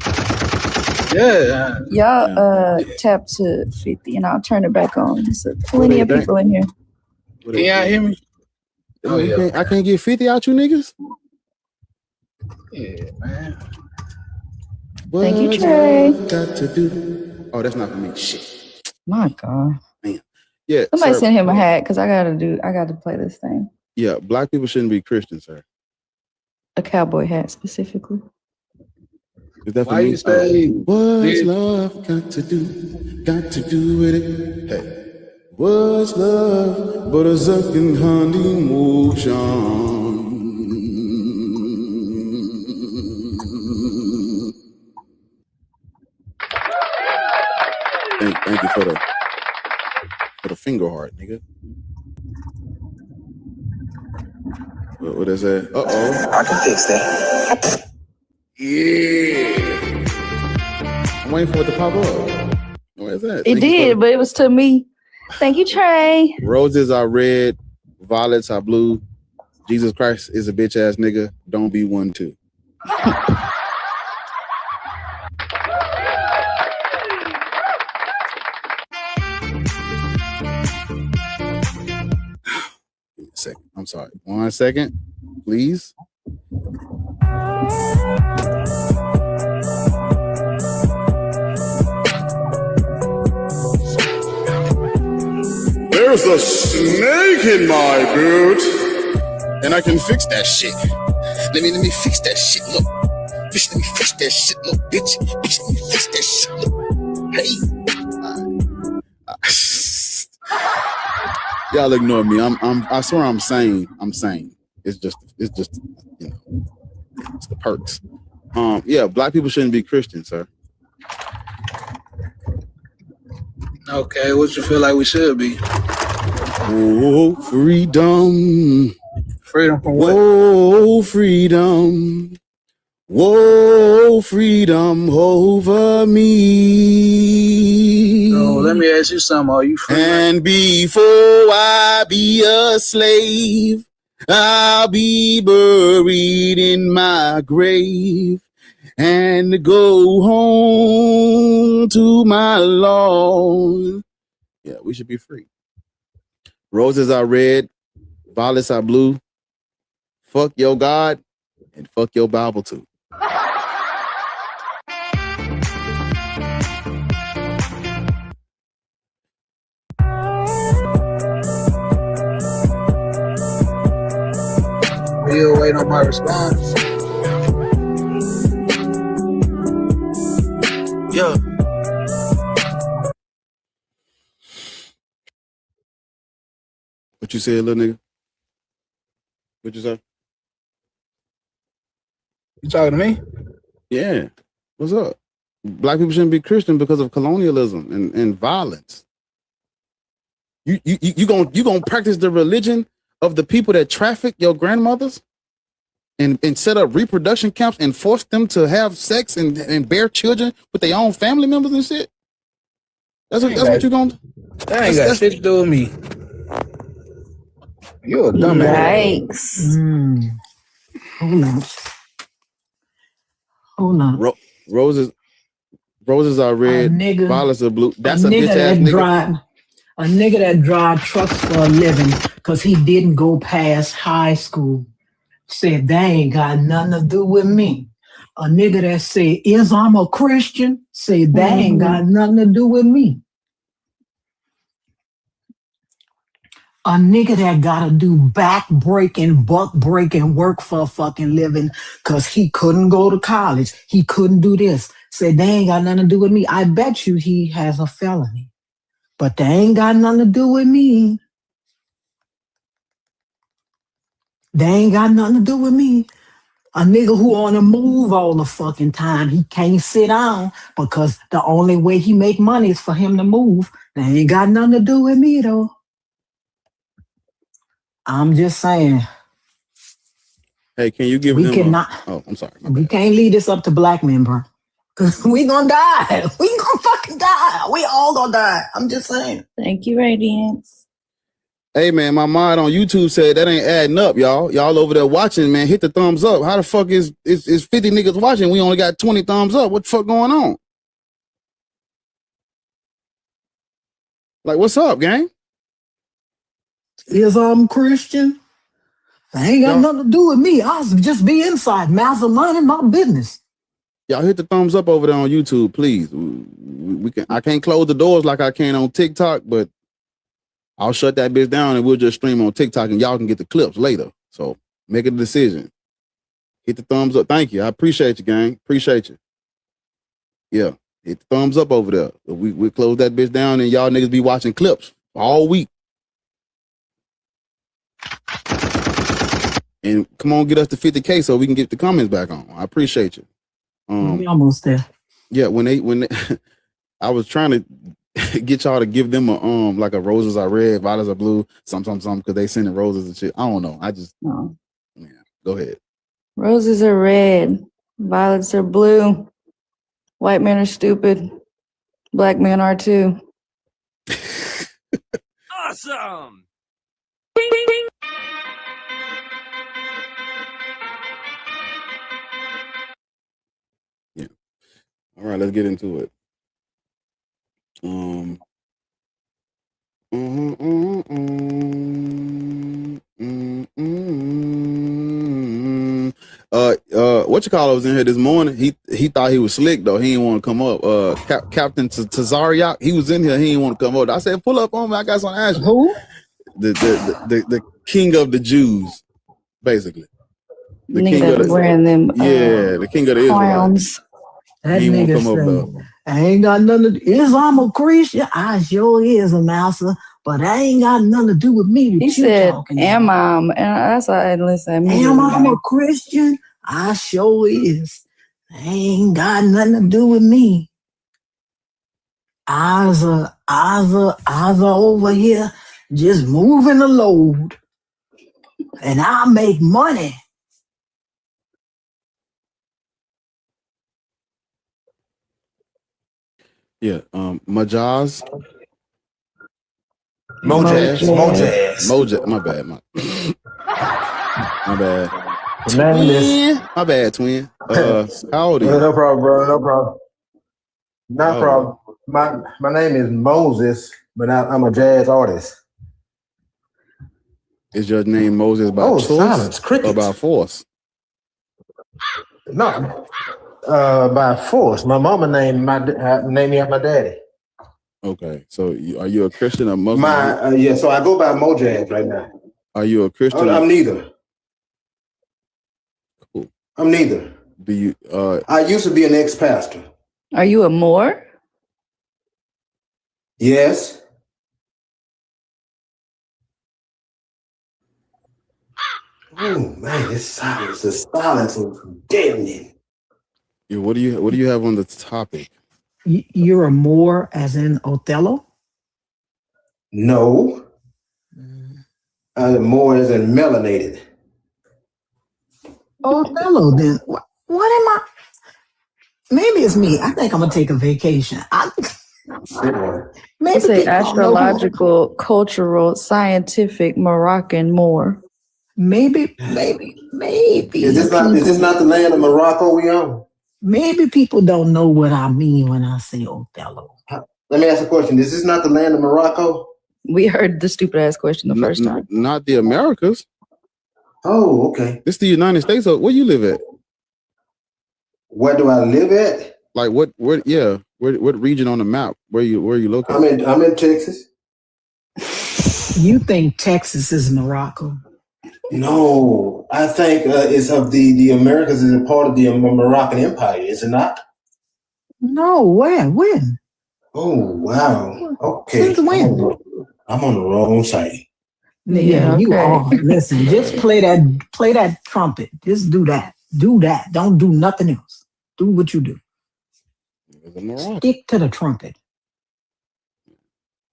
Yeah. Y'all tap to 50 and I'll turn it back on. There's plenty of people in here. Can y'all hear me? Oh, yeah. I can't get 50 out you niggas? Yeah, man. Thank you, Trey. Got to do. Oh, that's not for me. Shit. My God. Man. Yeah. Somebody send him a hat because I gotta play this thing. Yeah, black people shouldn't be Christians, sir. A cowboy hat specifically. Is that for Why me? you say What's love got to do with it? Hey, what's love but a sucking honey motion? Thank you for the finger heart, nigga. What is that? Uh-oh. I can fix that. Yeah. I'm waiting for it to pop up. What is that? It did, but it was to me. Thank you, Trey. Roses are red, violets are blue. Jesus Christ is a bitch ass nigga. Don't be one too. Give me a second. I'm sorry. 1 second, please. There's a snake in my boot, and I can fix that shit. Let me fix that shit. Look, bitch, let me fix that shit. Look, bitch, let me fix that shit. Look, hey, y'all ignore me. I swear I'm sane. It's just you know, it's the perks. Yeah, black people shouldn't be Christians, sir. Okay, what you feel like we should be? Oh, freedom. Freedom from what? Oh, freedom. Whoa, freedom over me. So let me ask you something. Are you free? And before I be a slave, I'll be buried in my grave and go home to my Lord. Yeah, we should be free. Roses are red, violets are blue. Fuck your God and fuck your Bible too. You'll wait on my response. Yeah. What you said, little nigga? What you say? You talking to me? Yeah. What's up? Black people shouldn't be Christian because of colonialism and violence. You gonna practice the religion of the people that traffic your grandmothers and set up reproduction camps and force them to have sex and bear children with their own family members and shit? That's what you're gonna do? That ain't got shit to do with me. You're a dumbass. Yikes. Hold on. Roses are red, violets are blue. That's a bitch ass nigga. A nigga that drive trucks for a living because he didn't go past high school said, they ain't got nothing to do with me. A nigga that said, I'm a Christian, said, they ain't got nothing to do with me. A nigga that gotta do back breaking, buck breaking work for a fucking living because he couldn't go to college. He couldn't do this. Said, they ain't got nothing to do with me. I bet you he has a felony. But they ain't got nothing to do with me. They ain't got nothing to do with me. A nigga who on the move all the fucking time, he can't sit down because the only way he make money is for him to move. They ain't got nothing to do with me though. I'm just saying. Hey, can you give them oh, I'm sorry. We can't leave this up to black men, bro. Cause we gonna die. We gonna fucking die. We all gonna die. I'm just saying. Thank you, Radiance. Hey man, my mod on YouTube said that ain't adding up, y'all. Y'all over there watching, man. Hit the thumbs up. How the fuck is 50 niggas watching? We only got 20 thumbs up. What the fuck going on? Like, what's up, gang? Is I'm Christian? I ain't got nothing to do with me. I'll just be inside, masterminding my business. Y'all hit the thumbs up over there on YouTube, please. We can. I can't close the doors like I can on TikTok, but I'll shut that bitch down and we'll just stream on TikTok and y'all can get the clips later. So make a decision. Hit the thumbs up. Thank you. I appreciate you, gang. Appreciate you. Yeah. Hit the thumbs up over there. We close that bitch down and y'all niggas be watching clips all week. And come on, get us to 50K so we can get the comments back on. I appreciate you. We almost there. Yeah, when they I was trying to get y'all to give them a like a roses are red, violets are blue, something because they sending roses and shit. I don't know. I just yeah. Go ahead. Roses are red, violets are blue. White men are stupid. Black men are too. Awesome. Yeah. All right, let's get into it. What you call it was in here this morning. He thought he was slick though. He didn't want to come up. Captain Tazariak, he was in here. He didn't want to come up. I said, pull up on me. I got something to ask you. Who? The king of the Jews, basically. The nigga king that of the wearing them. the king of the Israelites. That he nigga come up though. I ain't got nothing to do. Is I'm a Christian? I sure is a master, but I ain't got nothing to do with me. He said, am I? And that's why I listen. Am I a Christian? I sure is. I ain't got nothing to do with me. I was over here just moving the load, and I make money. Yeah, Majaz. Mojaz. My bad. My bad. My bad, twin. How old are you? No problem, bro. No problem. No problem. My name is Moses, but I'm a jazz artist. Is your name Moses by choice or by force? No, by force. My mama named me after my daddy. Okay, so are you a Christian or Muslim? Yeah, so I go by Mojaz right now. Are you a Christian? I'm neither. Cool. I'm neither. Do you? I used to be an ex-pastor. Are you a Moor? Yes. Oh man, this silence, the silence is deadening. Yeah, what do you have on the topic? You're a Moor, as in Othello? No, more as in melanated. Othello, then. What am I? Maybe it's me. I think I'm going to take a vacation. Maybe It's a people don't know who. astrological, cultural, scientific Moroccan Moor. Maybe. Is this not the land of Morocco we on? Maybe people don't know what I mean when I say Othello. Let me ask a question. Is this not the land of Morocco? We heard the stupid ass question the first time. Not the Americas. Oh, okay. It's the United States. Where you live at? Where do I live at? Like what region on the map? Where you located? I'm in Texas. You think Texas is Morocco? No, I think it's of the Americas is a part of the Moroccan Empire, is it not? No, when? Oh wow. Okay. Since when? I'm on the wrong side. Yeah, you are. Listen, just play that trumpet. Just do that. Do that. Don't do nothing else. Do what you do. Stick to the trumpet.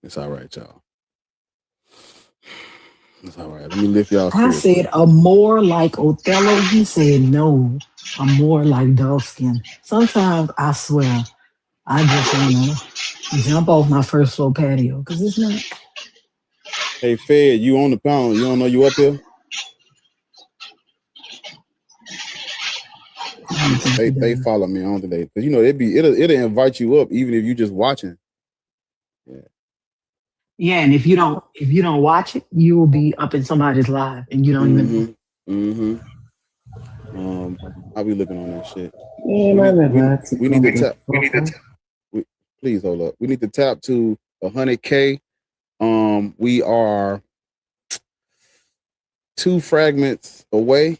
It's all right, y'all. It's all right. Let me lift y'all. I said a more like Othello. He said no, a more like Doveskin. Sometimes I swear I just want to jump off my first floor patio because it's not. Hey, Fed, you on the panel? You don't know you up here? They follow me on today because it'll invite you up even if you just watching. Yeah, and if you don't watch it, you will be up in somebody's live and you don't even know. I'll be looking on that shit. We need to tap. Please hold up. We need to tap to 100K. We are 2 fragments away.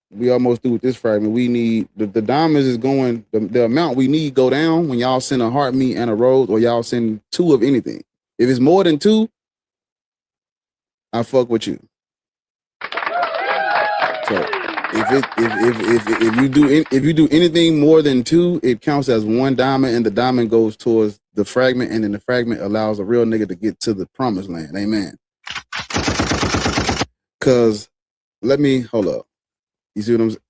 We almost through with this fragment. We need the diamonds is going the amount we need go down when y'all send a heart, meat, and a rose, or y'all send 2 of anything. If it's more than 2, I fuck with you. So if you do anything more than 2, it counts as 1 diamond, and the diamond goes towards the fragment, and then the fragment allows a real nigga to get to the promised land. Amen. Cause let me hold up. You see what I'm saying?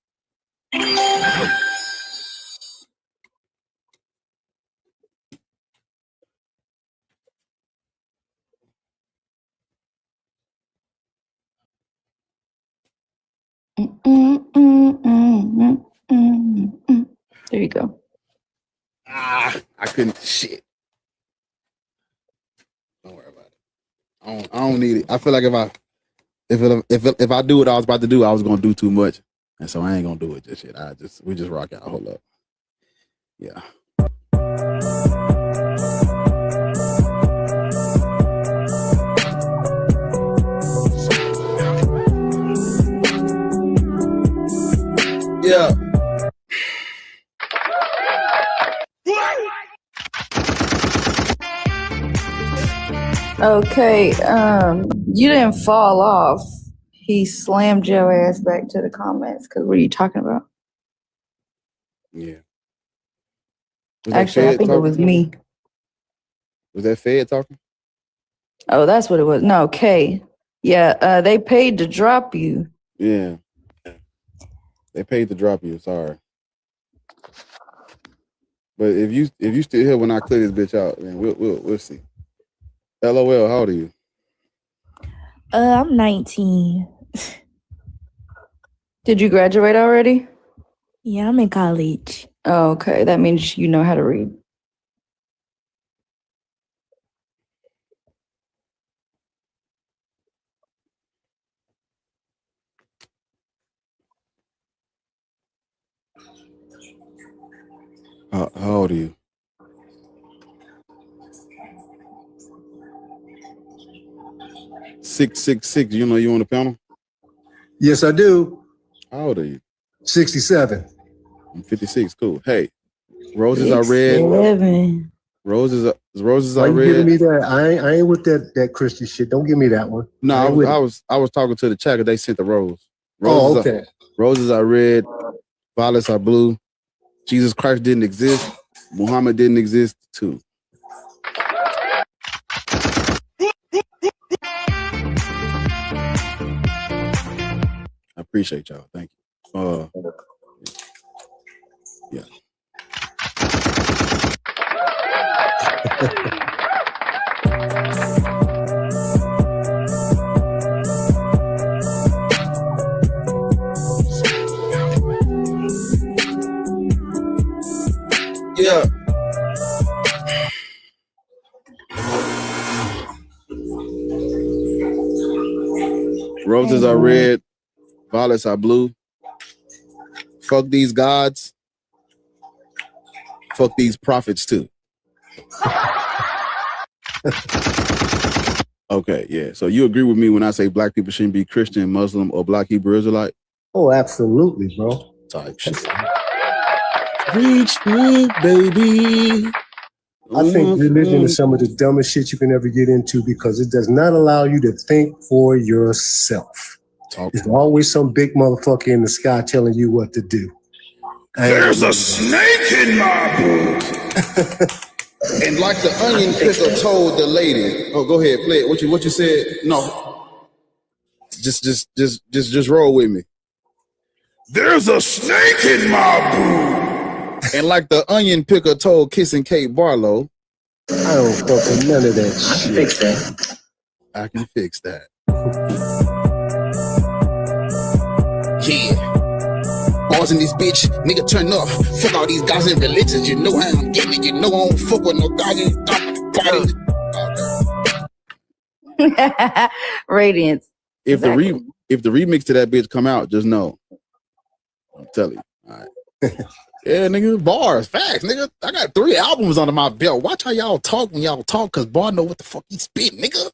There you go. I couldn't. Shit. Don't worry about it. I don't need it. I feel like if I do what I was about to do, I was gonna do too much, and so I ain't gonna do it just yet. We just rock out. Hold up. Yeah. Yeah. Okay, you didn't fall off. He slammed your ass back to the comments. Cause what are you talking about? Yeah. Actually, I think it was me. Was that Fed talking? Oh, that's what it was. No, K. Yeah, they paid to drop you. Yeah. They paid to drop you. Sorry. But if you still here when I clear this bitch out, then we'll see. LOL, how old are you? I'm 19. Did you graduate already? Yeah, I'm in college. Oh, okay. That means you know how to read. How old are you? 666. You know you on the panel? Yes, I do. How old are you? 67. I'm 56. Cool. Hey, roses are red. Roses Why are you giving red. me that? I ain't with that Christian shit. Don't give me that one. No, I was talking to the chat because they sent the rose. Okay. Roses are red, violets are blue. Jesus Christ didn't exist. Muhammad didn't exist too. I appreciate y'all. Thank you. Yeah. Yeah. Roses are red, violets are blue. Fuck these gods. Fuck these prophets too. Okay, yeah. So you agree with me when I say black people shouldn't be Christian, Muslim, or Black Hebrew Israelite? Oh, absolutely, bro. Type shit. Reach me, baby. I think religion is some of the dumbest shit you can ever get into because it does not allow you to think for yourself. There's always some big motherfucker in the sky telling you what to do. There's a snake in my boot. And like the onion picker told the lady, oh, go ahead, play it. What you said? No, just roll with me. There's a snake in my boot. And like the onion picker told Kissing Kate Barlow, I don't fuck with none of that shit. Fix that. I can fix that. Yeah. Bars in this bitch, nigga turn up. Fuck all these guys and religions. You know how I'm getting it. You know I don't fuck with no God. Radiance. If the remix to that bitch come out, just know. I'm telling you. All right. Yeah, nigga, bars, facts, nigga. I got 3 albums under my belt. Watch how y'all talk when y'all talk, cause Bar know what the fuck he spit, nigga.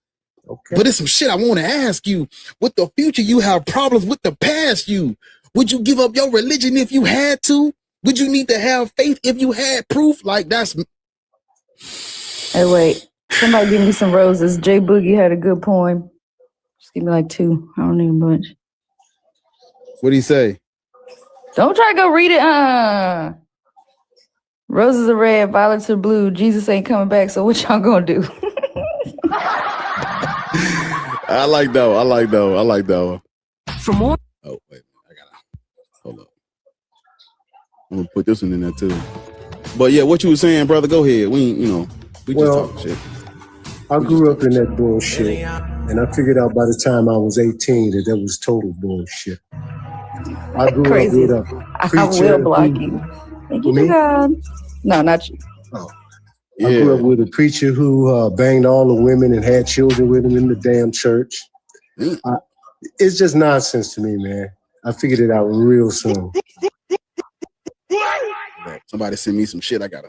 Okay. But it's some shit I want to ask you. With the future, you have problems with the past. Would you give up your religion if you had to? Would you need to have faith if you had proof? Like that's. Hey, wait. Somebody give me some roses. J Boogie had a good poem. Just give me like 2. I don't need a bunch. What'd he say? Don't try to go read it. Roses are red, violets are blue. Jesus ain't coming back. So what y'all gonna do? I like that one. For more. Oh wait, I gotta hold up. I'm gonna put this one in there too. But yeah, what you were saying, brother? Go ahead. We just talking shit. I grew up in that bullshit, and I figured out by the time I was 18 that was total bullshit. I grew up with a preacher. I will block you. Thank you to God. No, not you. Oh. Yeah. I grew up with a preacher who banged all the women and had children with him in the damn church. It's just nonsense to me, man. I figured it out real soon. Somebody send me some shit. I gotta.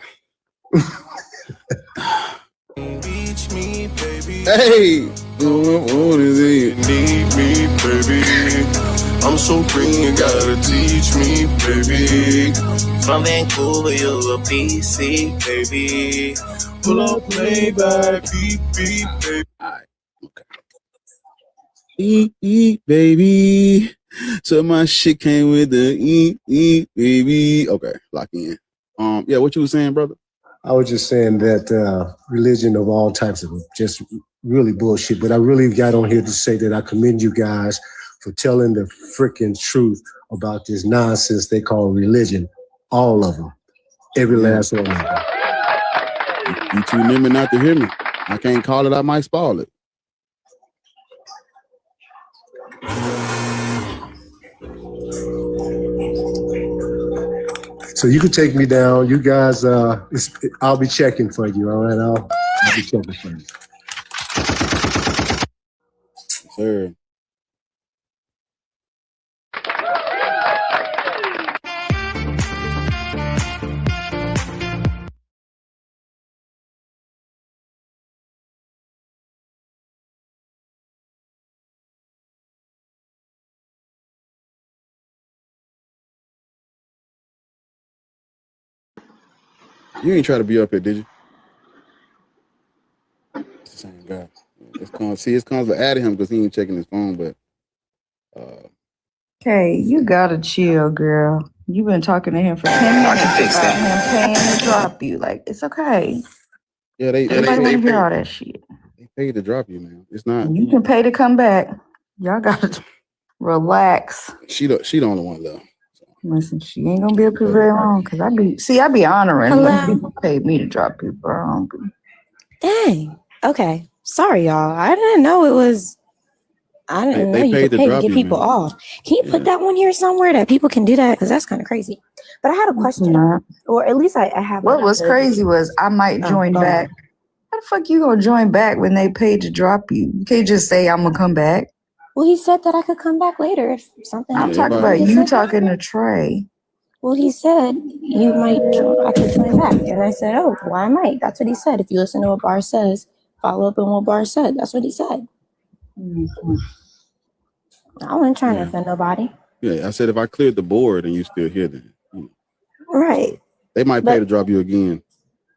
Reach me, baby. Hey, what is it? Need me, baby. I'm so green, you gotta teach me, baby. From Vancouver, you're a BC, baby. Pull up, play back, beep, beep, baby. Alright, okay. Eat, baby. So my shit came with the eat, baby. Okay, lock in. Yeah, what you was saying, brother? I was just saying that religion of all types of just really bullshit. But I really got on here to say that I commend you guys for telling the freaking truth about this nonsense they call religion. All of them. Every last one of them. You too nimble not to hear me. I can't call it, I might spoil it. So you can take me down. You guys, I'll be checking for you, all right? I'll be checking for you. Sir. You ain't try to be up here, did you? It's constantly adding him because he ain't checking his phone. But Okay, you gotta chill, girl. You've been talking to him for 10 minutes about him paying to drop you. Like, it's okay. yeah, they Everybody want to hear all that shit. They paid to drop you, man. It's not. You can pay to come back. Y'all gotta relax. She the only one though. Listen, she ain't gonna be up here very long because I be honoring when people pay me to drop people. I don't be. Dang. Okay. Sorry, y'all. I didn't know it was. I didn't know you could pay to get people off. Can you put that one here somewhere that people can do that? Because that's kind of crazy. But I had a question, or at least I have. What was crazy was I might join back. How the fuck you gonna join back when they paid to drop you? You can't just say I'm gonna come back. Well, he said that I could come back later if something. I'm talking about you talking to Trey. Well, he said you might. I could join back, and I said, "Oh, well, I might." That's what he said. If you listen to what Bar says, follow up on what Bar said. That's what he said. Mm-hmm. I wasn't trying to offend nobody. Yeah, I said if I cleared the board and you still here, then right. They might pay to drop you again.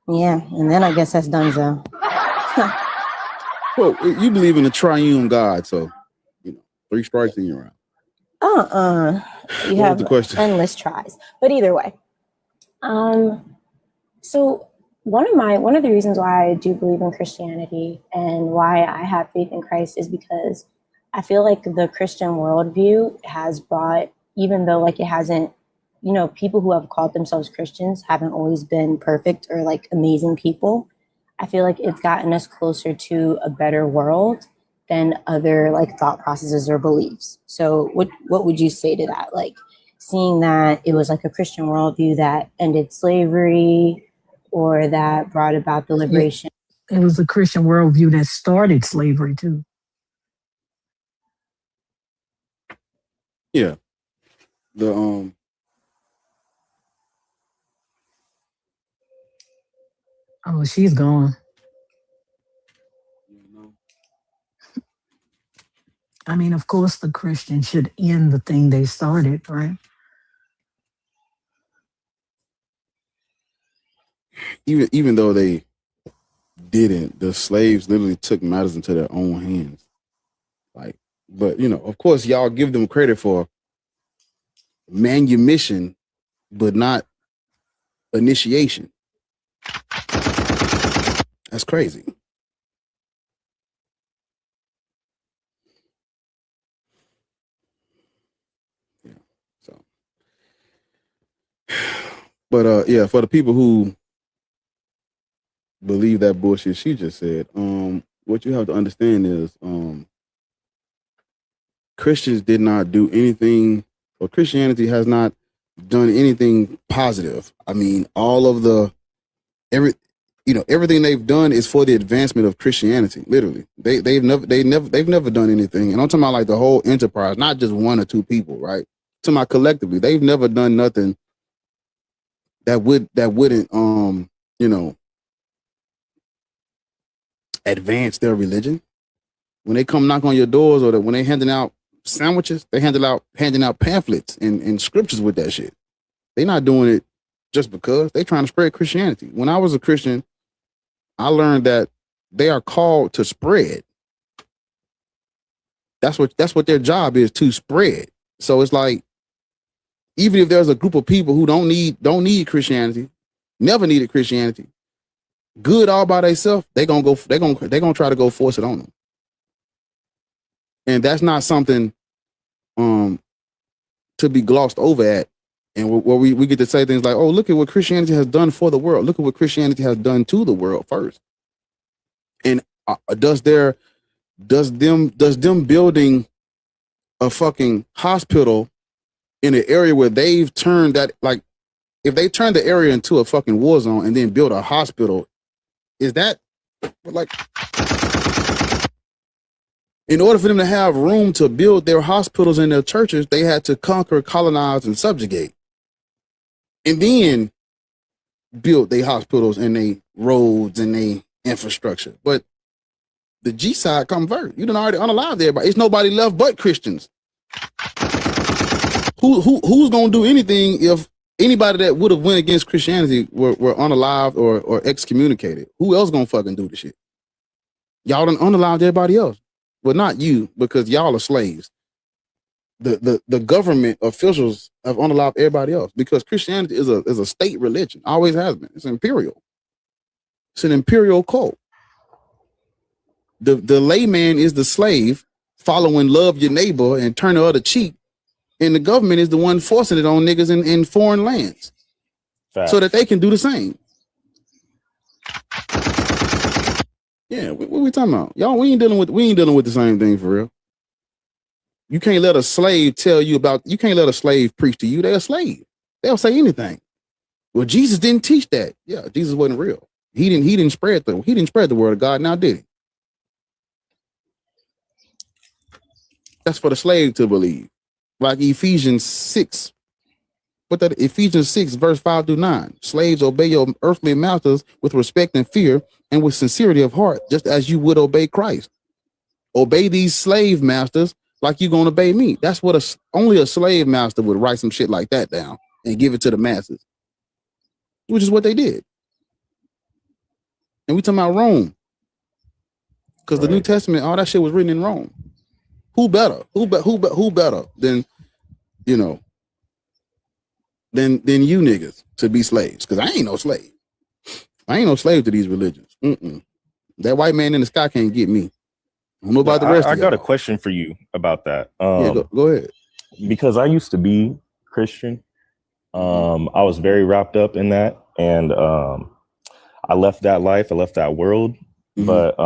Yeah, and then I guess that's donezo. Well, you believe in the triune God, so 3 strikes and you're out. You have endless tries. But either way. So one of the reasons why I do believe in Christianity and why I have faith in Christ is because I feel like the Christian worldview has brought, even though like it hasn't, people who have called themselves Christians haven't always been perfect or like amazing people. I feel like it's gotten us closer to a better world than other like thought processes or beliefs. So what would you say to that? Like seeing that it was like a Christian worldview that ended slavery or that brought about the liberation. It was a Christian worldview that started slavery too. Yeah. The Oh, she's gone. I mean, of course, the Christian should end the thing they started, right? Even though they didn't, the slaves literally took matters into their own hands. But of course, y'all give them credit for manumission, but not initiation. That's crazy. Yeah. So, but for the people who believe that bullshit she just said, what you have to understand is, Christians did not do anything, or Christianity has not done anything positive. I mean, all of everything they've done is for the advancement of Christianity. Literally, they've never done anything. And I'm talking about like the whole enterprise, not just 1 or 2 people, right? I'm talking about collectively, they've never done nothing that wouldn't advance their religion. When they come knock on your doors, or when they handing out sandwiches, they handing out pamphlets and scriptures with that shit. They're not doing it just because they trying to spread Christianity. When I was a Christian, I learned that they are called to spread. That's what their job is, to spread. So it's like, even if there's a group of people who don't need Christianity, never needed Christianity, good all by themselves, they're gonna try to go force it on them. And that's not something to be glossed over at. And where we get to say things like, oh, look at what Christianity has done for the world. Look at what Christianity has done to the world first. And does them building a fucking hospital in an area where they've turned that, like, if they turn the area into a fucking war zone and then build a hospital, is that like, in order for them to have room to build their hospitals and their churches, they had to conquer, colonize, and subjugate. And then build their hospitals and their roads and their infrastructure. But the G side convert. You done already unalived everybody. It's nobody left but Christians. Who's gonna do anything if anybody that would have went against Christianity were unalived or excommunicated? Who else gonna fucking do the shit? Y'all done unalived everybody else. Well, not you, because y'all are slaves. The government officials have unalived everybody else because Christianity is a state religion. Always has been. It's imperial. It's an imperial cult. The layman is the slave, following love your neighbor and turn the other cheek, and the government is the one forcing it on niggas in foreign lands. Facts. So that they can do the same. Yeah, what we talking about? Y'all, we ain't dealing with the same thing for real. You can't let a slave you can't let a slave preach to you. They're a slave. They'll say anything. Well, Jesus didn't teach that. Yeah, Jesus wasn't real. He didn't spread the word of God, now did he? That's for the slave to believe. Like Ephesians 6. But that Ephesians 6, verse 5-9. Slaves, obey your earthly masters with respect and fear and with sincerity of heart, just as you would obey Christ. Obey these slave masters like you're gonna obey me. That's what only a slave master would write some shit like that down and give it to the masses, which is what they did. And we talking about Rome, because the New Testament, all that shit was written in Rome. Who better? Who better than than you niggas to be slaves? Because I ain't no slave. I ain't no slave to these religions. That white man in the sky can't get me. I don't know about the rest of I got y'all. a question for you about that. Yeah, go ahead. Because I used to be Christian. I was very wrapped up in that, and I left that life. I left that world, but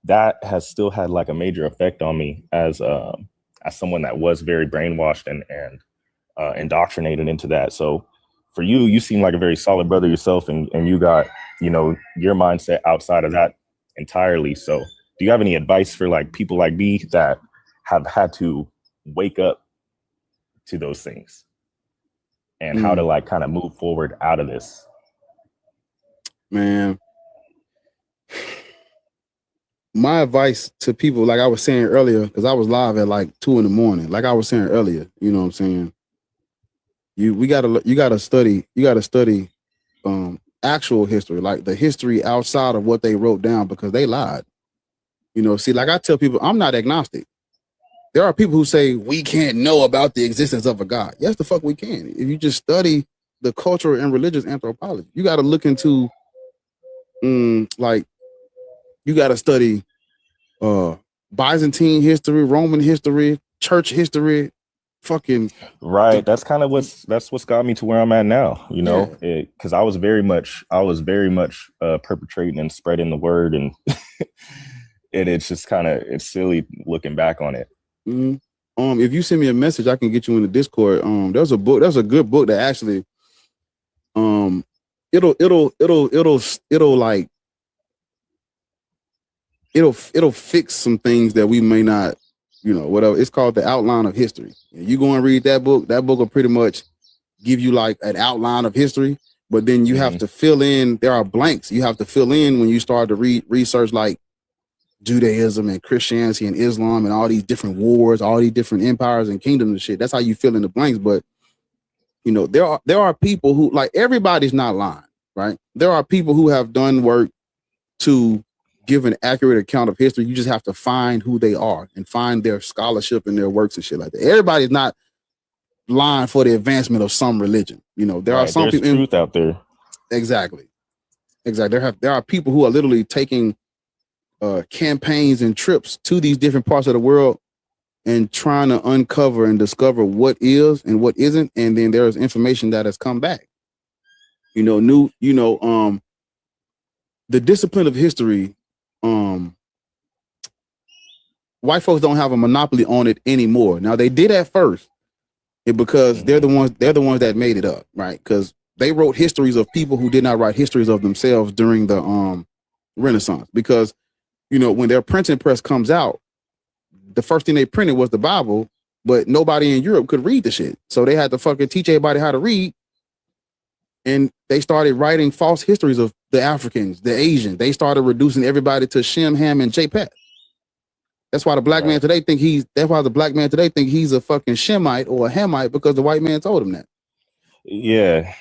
that has still had like a major effect on me as someone that was very brainwashed and indoctrinated into that. So for you seem like a very solid brother yourself, and you got your mindset outside of that entirely. So do you have any advice for like people like me that have had to wake up to those things and how to like kind of move forward out of this? Man, my advice to people, like I was saying earlier, because I was live at like 2 a.m. Like I was saying earlier, you know what I'm saying? You gotta study actual history, like the history outside of what they wrote down, because they lied. See, like I tell people, I'm not agnostic. There are people who say we can't know about the existence of a God. Yes, the fuck we can. If you just study the cultural and religious anthropology, you got to look into, like, you got to study Byzantine history, Roman history, church history, fucking right. That's kind of what's got me to where I'm at now. Because I was very much perpetrating and spreading the word, and it's just it's silly looking back on it. If you send me a message, I can get you in the Discord. There's a good book that actually it'll fix some things that we may not, whatever. It's called The Outline of History. You go and read that book will pretty much give you like an outline of history, but then you have to fill in, there are blanks you have to fill in when you start to research like Judaism and Christianity and Islam and all these different wars, all these different empires and kingdoms and shit. That's how you fill in the blanks. But there are people who, like, everybody's not lying, right? There are people who have done work to give an accurate account of history. You just have to find who they are and find their scholarship and their works and shit like that. Everybody's not lying for the advancement of some religion. There are some people, truth out there. Exactly. There are people who are literally taking campaigns and trips to these different parts of the world and trying to uncover and discover what is and what isn't, and then there's information that has come back. The discipline of history, white folks don't have a monopoly on it anymore. Now they did at first, because they're the ones that made it up, right? Because they wrote histories of people who did not write histories of themselves during the Renaissance. Because when their printing press comes out, the first thing they printed was the Bible, but nobody in Europe could read the shit. So they had to fucking teach everybody how to read. And they started writing false histories of the Africans, the Asians. They started reducing everybody to Shem, Ham, and Japheth. That's why the black man today think he's a fucking Shemite or a Hamite, because the white man told him that. Yeah.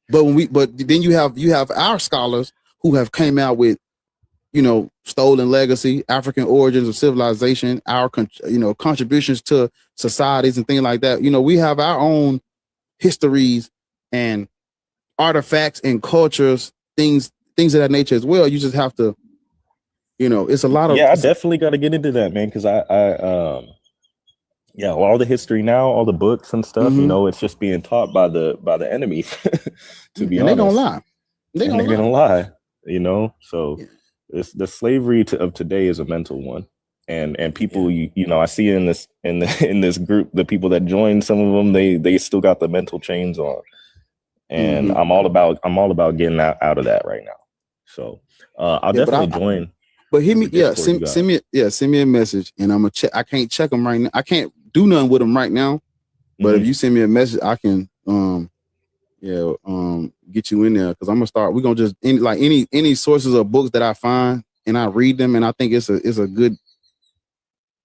But then you have our scholars who have came out with stolen legacy, African origins of civilization, our contributions to societies and things like that. We have our own histories and artifacts and cultures, things of that nature as well. You just have to, it's a lot of. Yeah, I definitely got to get into that, man, because all the history now, all the books and stuff, it's just being taught by the enemy. To be honest, they gonna lie. They're gonna lie. So it's the slavery of today is a mental one, and people, I see in this group, the people that joined, some of them they still got the mental chains on, and I'm all about getting out of that right now. So I'll definitely join. But hit me, send me a message, and I'm gonna check. I can't check them right now. I can't do nothing with them right now. But if you send me a message, I can get you in there, because I'm gonna start. We're gonna just any sources of books that I find and I read them, and I think it's a good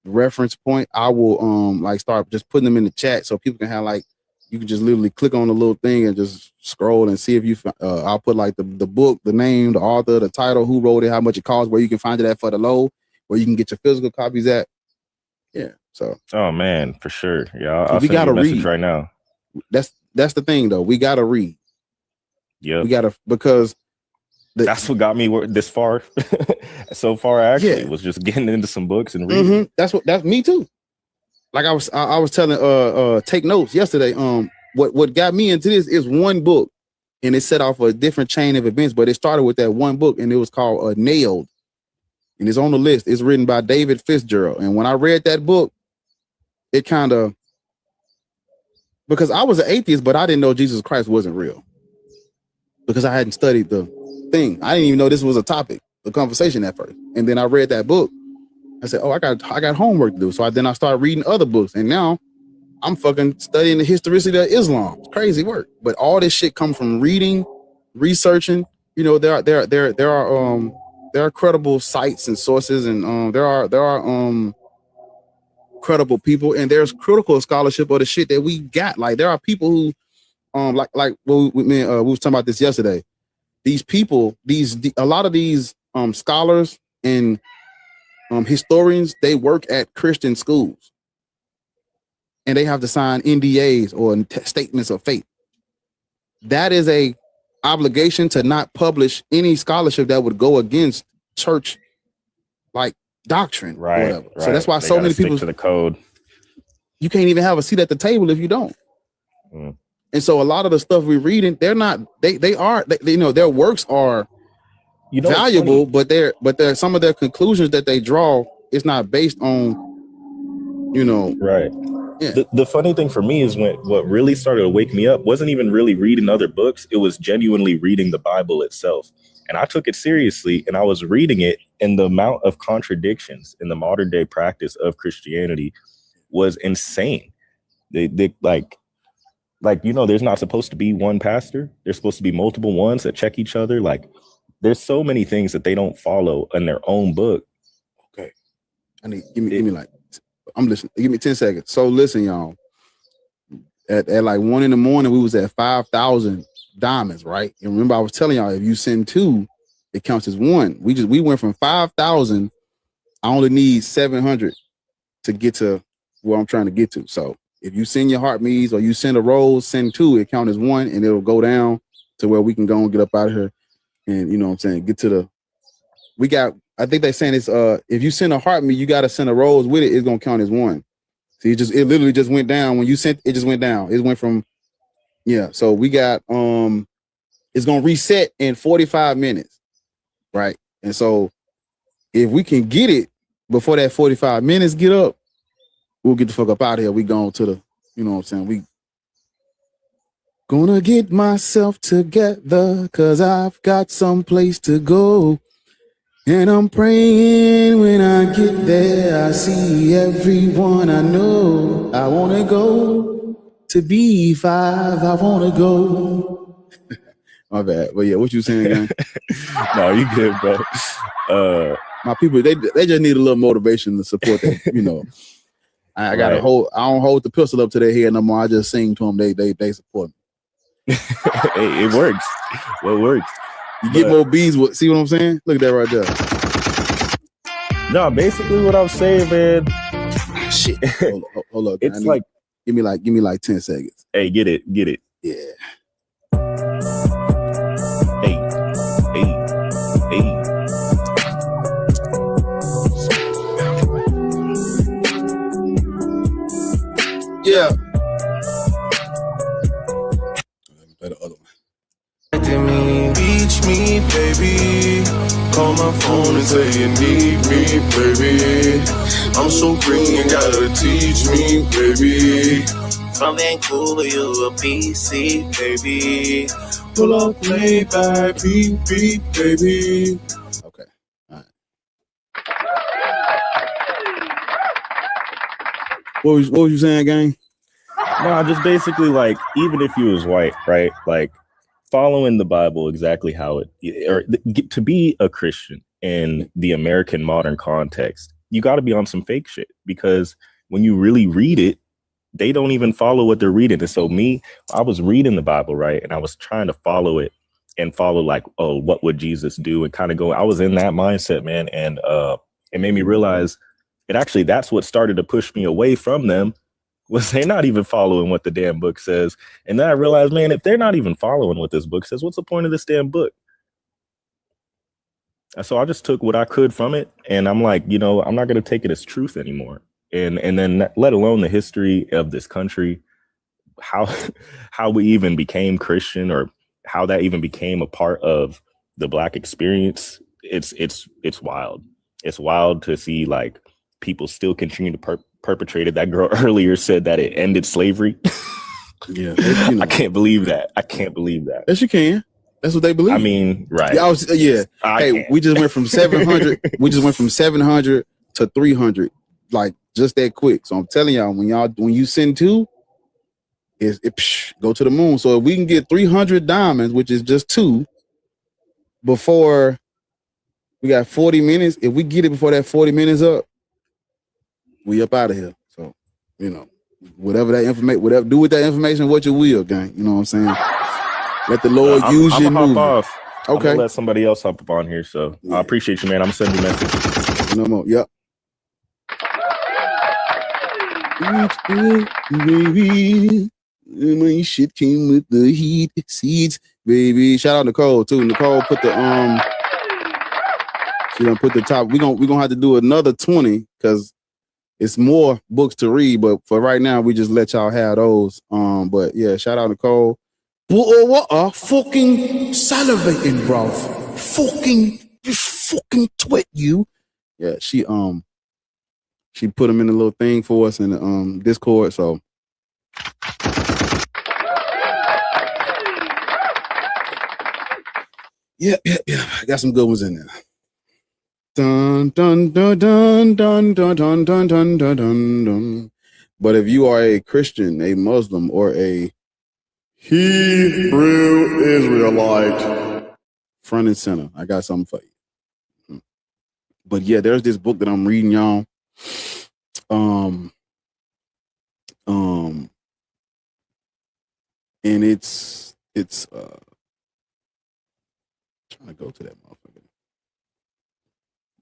reference point. I will start just putting them in the chat so people can have you can just literally click on the little thing and just scroll and see if you. I'll put the book, the name, the author, the title, who wrote it, how much it costs, where you can find it at for the low, where you can get your physical copies at. Yeah. So. Oh man, for sure. Yeah, I'll send you a message right now. That's the thing though. We gotta read. Yeah. We gotta, because that's what got me this far. So far, actually, was just getting into some books and reading. That's me too. Like I was telling take notes yesterday. What got me into this is one book, and it set off a different chain of events, but it started with that one book, and it was called Nailed, and it's on the list. It's written by David Fitzgerald, and when I read that book, it kind of, because I was an atheist, but I didn't know Jesus Christ wasn't real, because I hadn't studied the thing. I didn't even know this was a topic, the conversation at first, and then I read that book. I said, "Oh, I got homework to do." So I started reading other books, and now I'm fucking studying the historicity of Islam. It's crazy work, but all this shit comes from reading, researching. There are credible sites and sources, and there are credible people, and there's critical scholarship of the shit that we got. Like there are people who, we was talking about this yesterday. These people, a lot of these scholars and historians, they work at Christian schools, and they have to sign NDAs or statements of faith. That is a obligation to not publish any scholarship that would go against church doctrine, or whatever. So that's why so many people to the code. You can't even have a seat at the table if you don't. And so a lot of the stuff we're reading, they're not. Their works are valuable, but they're some of their conclusions that they draw is not based on, right. Yeah. The funny thing for me is what really started to wake me up wasn't even really reading other books. It was genuinely reading the Bible itself. And I took it seriously, and I was reading it, and the amount of contradictions in the modern day practice of Christianity was insane. They there's not supposed to be one pastor. There's supposed to be multiple ones that check each other. There's so many things that they don't follow in their own book. Okay. I'm listening. Give me 10 seconds. So listen, y'all. At 1 a.m, we was at 5,000 diamonds, right? And remember, I was telling y'all, if you send 2, it counts as 1. We went from 5,000. I only need 700 to get to where I'm trying to get to. So if you send your heart me's or you send a rose, send 2, it counts as 1, and it'll go down to where we can go and get up out of here. And you know what I'm saying, get to the. I think they're saying it's if you send a heart me, you gotta send a rose with it. It's gonna count as 1. See, it literally just went down when you sent. It just went down. It went from, So we got it's gonna reset in 45 minutes, right? And so if we can get it before that 45 minutes get up, we'll get the fuck up out of here. We going to the, you know what I'm saying? We gonna get myself together, cause I've got some place to go. And I'm praying when I get there, I see everyone I know. I wanna go to B5, I wanna go. My bad. But yeah, what you saying again? No, you good, bro. My people, they just need a little motivation to support that, I gotta hold. I don't hold the pistol up to their head no more. I just sing to them. They support me. It works. Well, it works. You get more bees. See what I'm saying? Look at that right there. No, basically what I'm saying, man. Shit. Hold up. It's like give me like 10 seconds. Hey, get it. Yeah. Hey. Yeah. Let me play the other one. Reach me, baby. Call my phone and say you need me, baby. I'm so green, you gotta teach me, baby. From Vancouver, you a BC, baby. Pull up, play by beat, baby. Okay. All right. What was you saying, gang? No, just basically like, even if you was white, right? Like following the Bible exactly how to be a Christian in the American modern context, you got to be on some fake shit, because when you really read it, they don't even follow what they're reading. And so I was reading the Bible, right? And I was trying to follow it and follow like, oh, what would Jesus do? And kind of go, I was in that mindset, man. And it made me realize that's what started to push me away from them, was they're not even following what the damn book says. And then I realized, man, if they're not even following what this book says, what's the point of this damn book? And so I just took what I could from it. And I'm like, I'm not going to take it as truth anymore. And then let alone the history of this country, how we even became Christian, or how that even became a part of the Black experience. It's wild. It's wild to see like people still continue to perpetrate it. That girl earlier said that it ended slavery. Yeah, I can't believe that. Yes, you can. That's what they believe. I mean, right? Yeah, hey, we just went from 700. We just went from 700 to 300, like just that quick. So I'm telling y'all, when you send two, go to the moon. So if we can get 300 diamonds, which is just two, before we got 40 minutes. If we get it before that 40 minutes up, we up out of here. So, whatever that information, do with that information what you will, gang. You know what I'm saying? Let the Lord use you. Hop off. Okay. I'm gonna let somebody else hop up on here. So I appreciate you, man. I'm sending you a message. No more. Yep. Baby, my shit came with the heat seeds, baby. Shout out Nicole too. Nicole put the she done put the top. We gonna have to do another 20 because it's more books to read. But for right now, we just let y'all have those. But yeah, shout out Nicole. What are fucking salivating, bro? Fucking twit you. Yeah, she put them in a little thing for us in the Discord. So yeah. I got some good ones in there. Dun dun dun dun dun dun dun dun dun dun dun. But if you are a Christian, a Muslim, or a Hebrew Israelite, front and center, I got something for you. But yeah, there's this book that I'm reading, y'all. And it's trying to go to that motherfucker.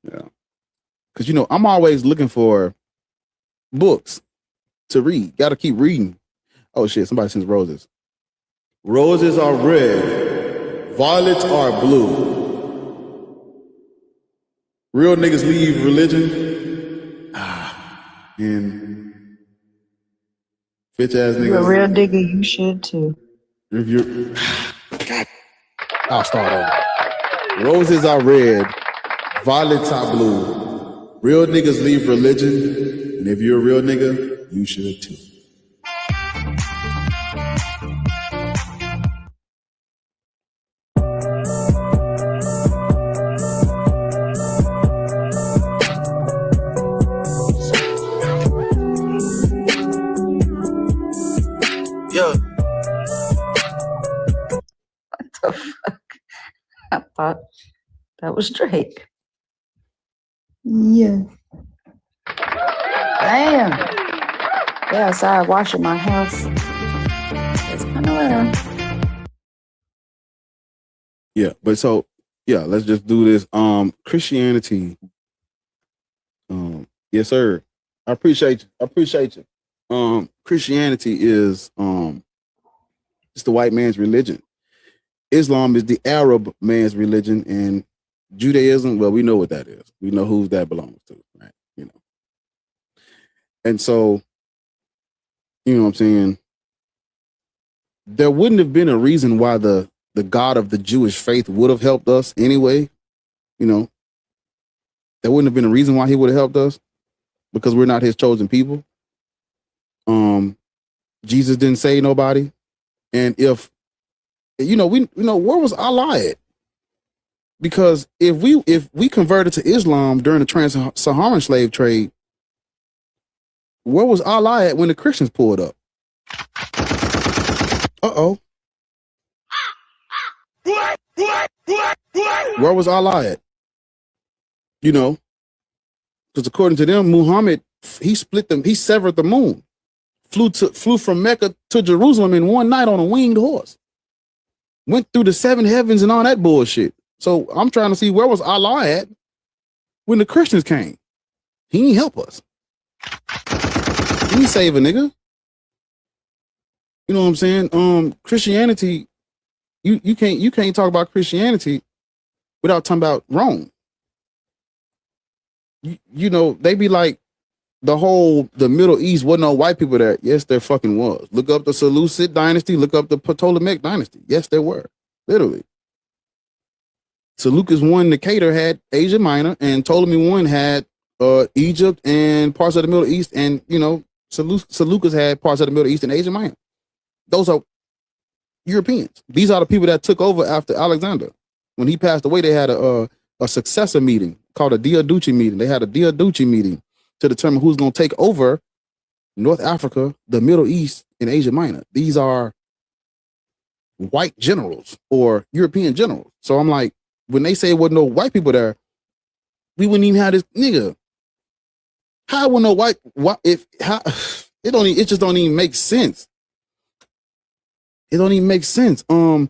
Yeah. Because I'm always looking for books to read. Gotta keep reading. Oh shit, somebody sends roses. Roses are red, violets are blue. Real niggas leave religion. And bitch ass niggas. You're a real digger, you should too. If you're God, I'll start over. Roses are red, violets are blue. Real niggas leave religion. And if you're a real nigga, you should too. Yeah. What the fuck? I thought that was Drake. Yeah. Damn. Yeah, outside washing my house. It's kind of weird. Yeah, but so yeah, let's just do this. Christianity Yes, sir. I appreciate you. I appreciate you. Christianity is it's the white man's religion. Islam is the Arab man's religion, and Judaism, well, we know what that is. We know who that belongs to, right? You know. And so, you know what I'm saying? There wouldn't have been a reason why the God of the Jewish faith would have helped us anyway. You know, there wouldn't have been a reason why he would have helped us because we're not his chosen people. Jesus didn't save nobody. And if, where was Allah at? Because if we converted to Islam during the trans-Saharan slave trade, where was Allah at when the Christians pulled up? Uh-oh. Where was Allah at? You know, because according to them, Muhammad, he severed the moon, flew from Mecca to Jerusalem in one night on a winged horse, went through the 7 heavens and all that bullshit. So I'm trying to see where was Allah at when the Christians came. He didn't help us. He didn't save a nigga. You know what I'm saying? Christianity, you can't talk about Christianity without talking about Rome. You know, they be like the Middle East wasn't no white people there. Yes, there fucking was. Look up the Seleucid dynasty, look up the Ptolemaic dynasty. Yes, there were. Literally. Seleucus I Nicator had Asia Minor, and Ptolemy I had Egypt and parts of the Middle East, and Seleucus had parts of the Middle East and Asia Minor. Those are Europeans. These are the people that took over after Alexander. When he passed away, they had a successor meeting called a Diaduchi meeting. They had a Diaduchi meeting to determine who's going to take over North Africa, the Middle East, and Asia Minor. These are white generals or European generals. So I'm like, when they say there wasn't no white people there, we wouldn't even have this nigga. How would no white? It just don't even make sense. It don't even make sense. You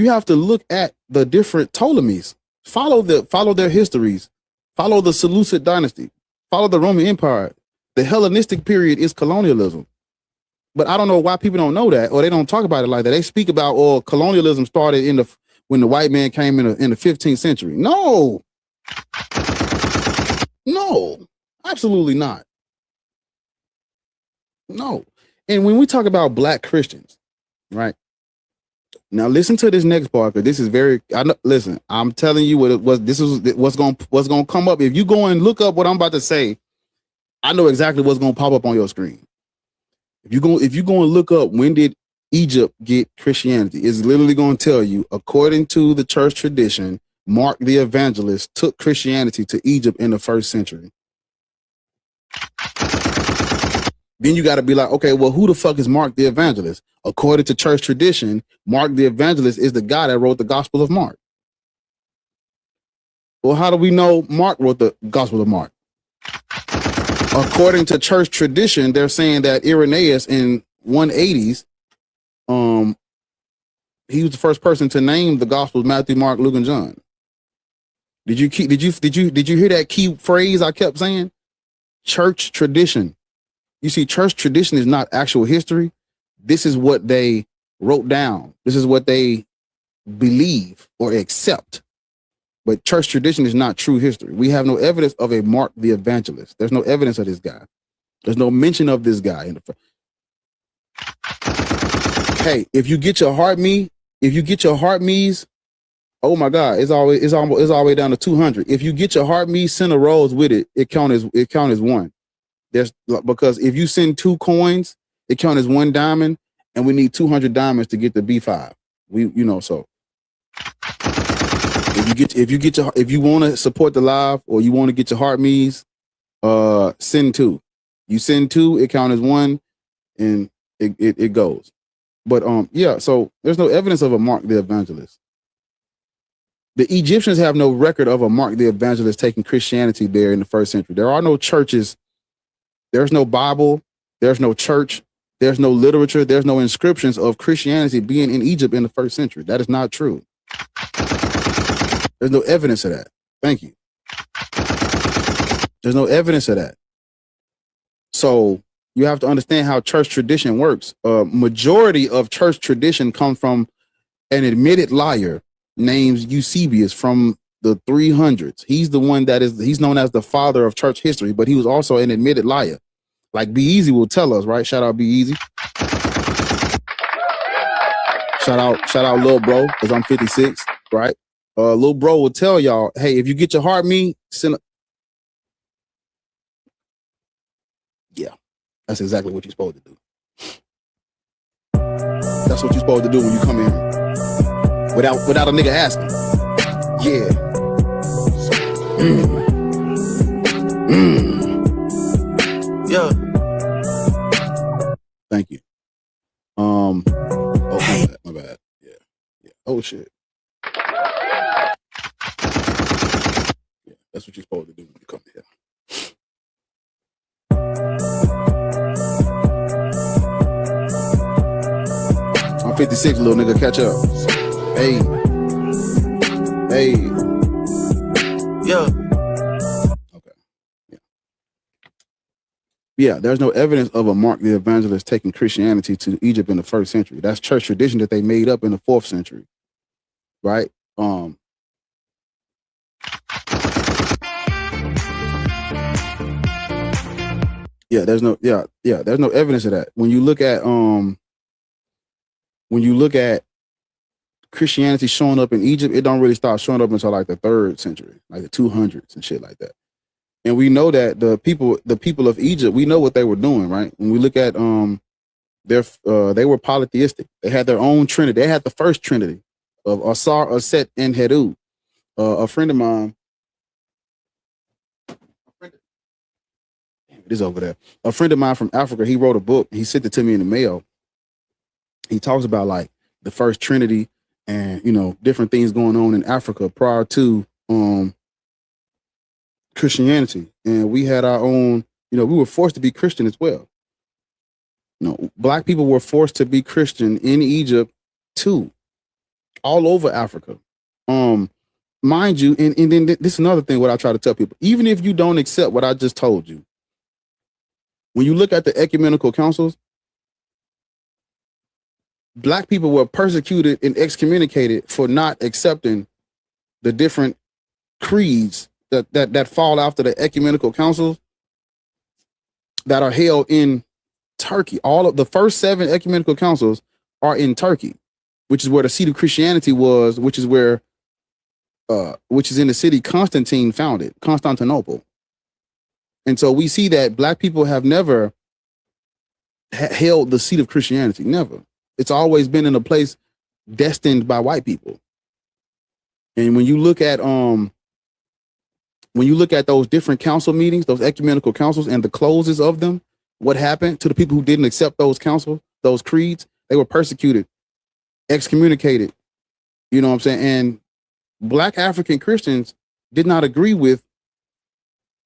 have to look at the different Ptolemies. Follow their histories. Follow the Seleucid dynasty. Follow the Roman Empire. The Hellenistic period is colonialism. But I don't know why people don't know that, or they don't talk about it like that. They speak about, colonialism started when the white man came in the 15th century. No, absolutely not. No. And when we talk about black Christians, right? Now listen to this next part, because this is very. Listen, I'm telling you what it was. This is what's going to come up. If you go and look up what I'm about to say, I know exactly what's going to pop up on your screen. If you go and look up when did Egypt get Christianity, it's literally going to tell you, according to the church tradition, Mark the Evangelist took Christianity to Egypt in the 1st century. Then you got to be like, okay, well, who the fuck is Mark the Evangelist? According to church tradition, Mark the Evangelist is the guy that wrote the Gospel of Mark. Well, how do we know Mark wrote the Gospel of Mark? According to church tradition, they're saying that Irenaeus in 180s, he was the first person to name the Gospels Matthew, Mark, Luke, and John. Did you hear that key phrase I kept saying? Church tradition. You see, church tradition is not actual history. This is what they wrote down. This is what they believe or accept. But church tradition is not true history. We have no evidence of a Mark the Evangelist. There's no evidence of this guy. There's no mention of this guy in the. Hey, if you get your heart me's, oh my God, it's all the way down to 200. If you get your heart me's, send a rose with it. It count as one. Because if you send 2 coins, it count as 1 diamond, and we need 200 diamonds to get the B5. So if you want to support the live, or you want to get your heart me's, send 2. You send 2, it count as 1, and it goes. But so there's no evidence of a Mark the Evangelist. The Egyptians have no record of a Mark the Evangelist taking Christianity there in the 1st century. There are no churches. There's no Bible. There's no church. There's no literature. There's no inscriptions of Christianity being in Egypt in the 1st century. That is not true. There's no evidence of that. Thank you. There's no evidence of that. So you have to understand how church tradition works. Majority of church tradition come from an admitted liar named Eusebius from the 300s. He's the one he's known as the father of church history, but he was also an admitted liar. Like Be Easy will tell us, right? Shout out Be Easy. Shout out Lil Bro, because I'm 56, right? Lil Bro will tell y'all, hey, if you get your heart me, send yeah, that's exactly what you're supposed to do. That's what you're supposed to do when you come in without a nigga asking. Yeah. Yeah. Thank you. Oh, my bad. Yeah. Oh shit. Yeah, that's what you're supposed to do when you come here. I'm 56, little nigga. Catch up. Hey. Yeah. Okay. Yeah, there's no evidence of a Mark the Evangelist taking Christianity to Egypt in the 1st century. That's church tradition that they made up in the 4th century. Right? Yeah, there's no evidence of that. When you look at Christianity showing up in Egypt, it don't really start showing up until like the 3rd century, like the 200s and shit like that. And we know that the people of Egypt, we know what they were doing, right? When we look at they were polytheistic. They had their own trinity. They had the first trinity of Asar, Aset, and Hedu. A friend of mine, it is over there. A friend of mine from Africa, he wrote a book. He sent it to me in the mail. He talks about like the first trinity and, you know, different things going on in Africa prior to Christianity. And we had our own, you know, we were forced to be Christian as well. No, black people were forced to be Christian in Egypt too, all over Africa. Mind you, and then this is another thing what I try to tell people, even if you don't accept what I just told you, when you look at the ecumenical councils, black people were persecuted and excommunicated for not accepting the different creeds that fall after the ecumenical councils that are held in Turkey. All of the first 7 ecumenical councils are in Turkey, which is where the seat of Christianity was, which is in the city Constantine founded, Constantinople. And so we see that black people have never held the seat of Christianity, never. It's always been in a place destined by white people. And when you look at those different council meetings, those ecumenical councils and the closes of them, what happened to the people who didn't accept those councils, those creeds? They were persecuted, excommunicated. You know what I'm saying? And black African Christians did not agree with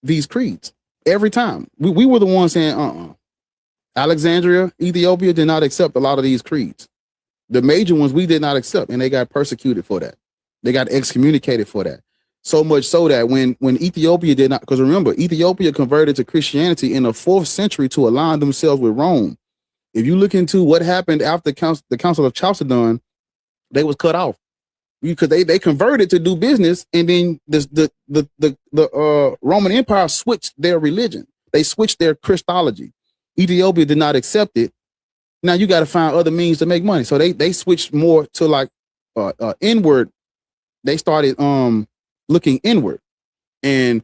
these creeds every time. We were the ones saying, Alexandria, Ethiopia did not accept a lot of these creeds. The major ones we did not accept, and they got persecuted for that. They got excommunicated for that. So much so that when Ethiopia did not, because remember, Ethiopia converted to Christianity in the 4th century to align themselves with Rome. If you look into what happened after the Council of Chalcedon, they was cut off because they converted to do business, and then the Roman Empire switched their religion. They switched their Christology. Ethiopia did not accept it. Now you got to find other means to make money. So they switched more to like inward. They started looking inward, and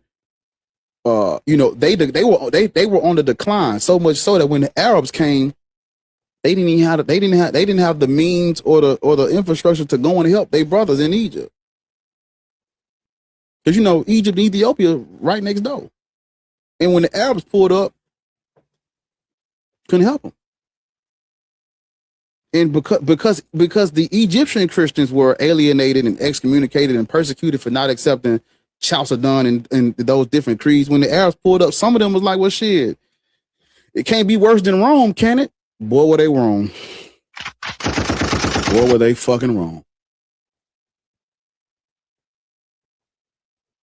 you know they were on the decline, so much so that when the Arabs came, they didn't have the means or the infrastructure to go and help their brothers in Egypt, because you know Egypt and Ethiopia right next door, and when the Arabs pulled up, couldn't help them. And because the Egyptian Christians were alienated and excommunicated and persecuted for not accepting Chalcedon and those different creeds, when the Arabs pulled up, some of them was like, well, shit, it can't be worse than Rome, can it? Boy, were they wrong. Boy, were they fucking wrong.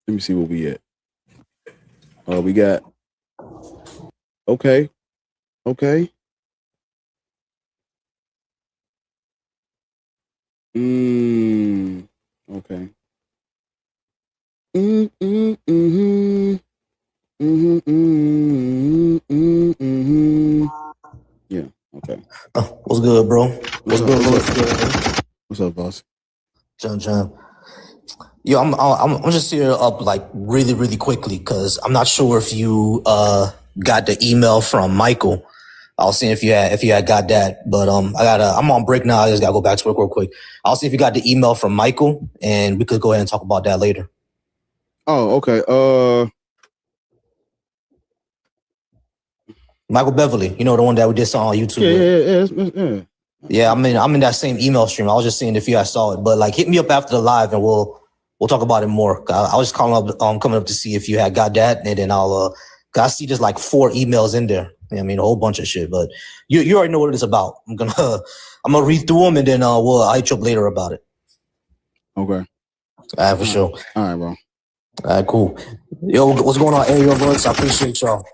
Let me see where we at. We got Okay. Okay. Okay. Yeah. Okay. What's good, bro? What's good, Louis? What's up, boss? John. Yo, I'm just here up like really quickly because I'm not sure if you got the email from Michael. I was seeing if you had got that, but I'm on break now. I just gotta go back to work real quick. I'll see if you got the email from Michael, and we could go ahead and talk about that later. Oh, okay. Michael Beverly, you know, the one that we did saw on YouTube. Yeah. Yeah, I'm in that same email stream. I was just seeing if you guys saw it, but like hit me up after the live and we'll talk about it more. I was just calling up, coming up to see if you had got that, and then I see just like 4 emails in there. I mean, a whole bunch of shit, but you already know what it's about. I'm gonna read through them and then I'll hit you up later about it. Okay. All right, for sure. All right, bro. All right, cool. Yo, what's going on, Ariel Voice? I appreciate y'all.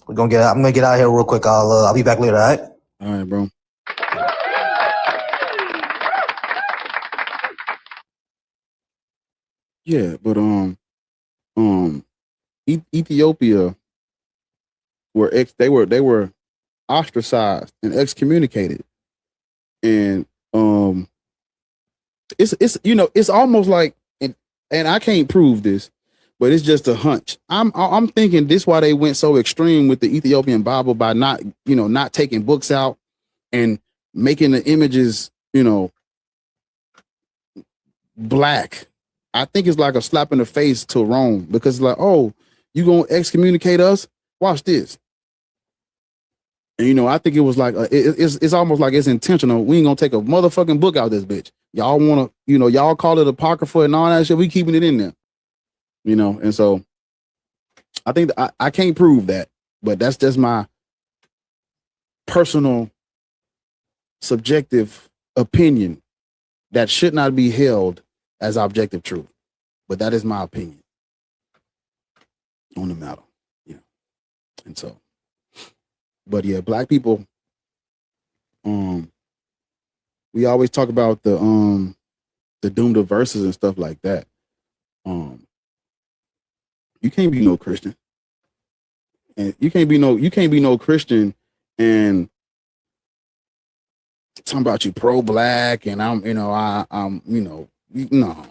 I'm gonna get out of here real quick. I'll be back later. All right. All right, bro. Yeah, but Ethiopia they were ostracized and excommunicated, and it's almost like, and I can't prove this, but it's just a hunch. I'm thinking this why they went so extreme with the Ethiopian Bible by not taking books out and making the images black. I think it's like a slap in the face to Rome, because it's like, oh, you gonna excommunicate us? Watch this. And I think it was like it's almost like it's intentional. We ain't gonna take a motherfucking book out of this bitch. Y'all wanna, y'all call it apocrypha and all that shit. We keeping it in there, And so I think I can't prove that, but that's just my personal subjective opinion that should not be held as objective truth. But that is my opinion on the matter. Yeah. And so, but yeah, black people, we always talk about the doomed of verses and stuff like that. You can't be no Christian. And you can't be no Christian and talking about you pro-black and I'm no,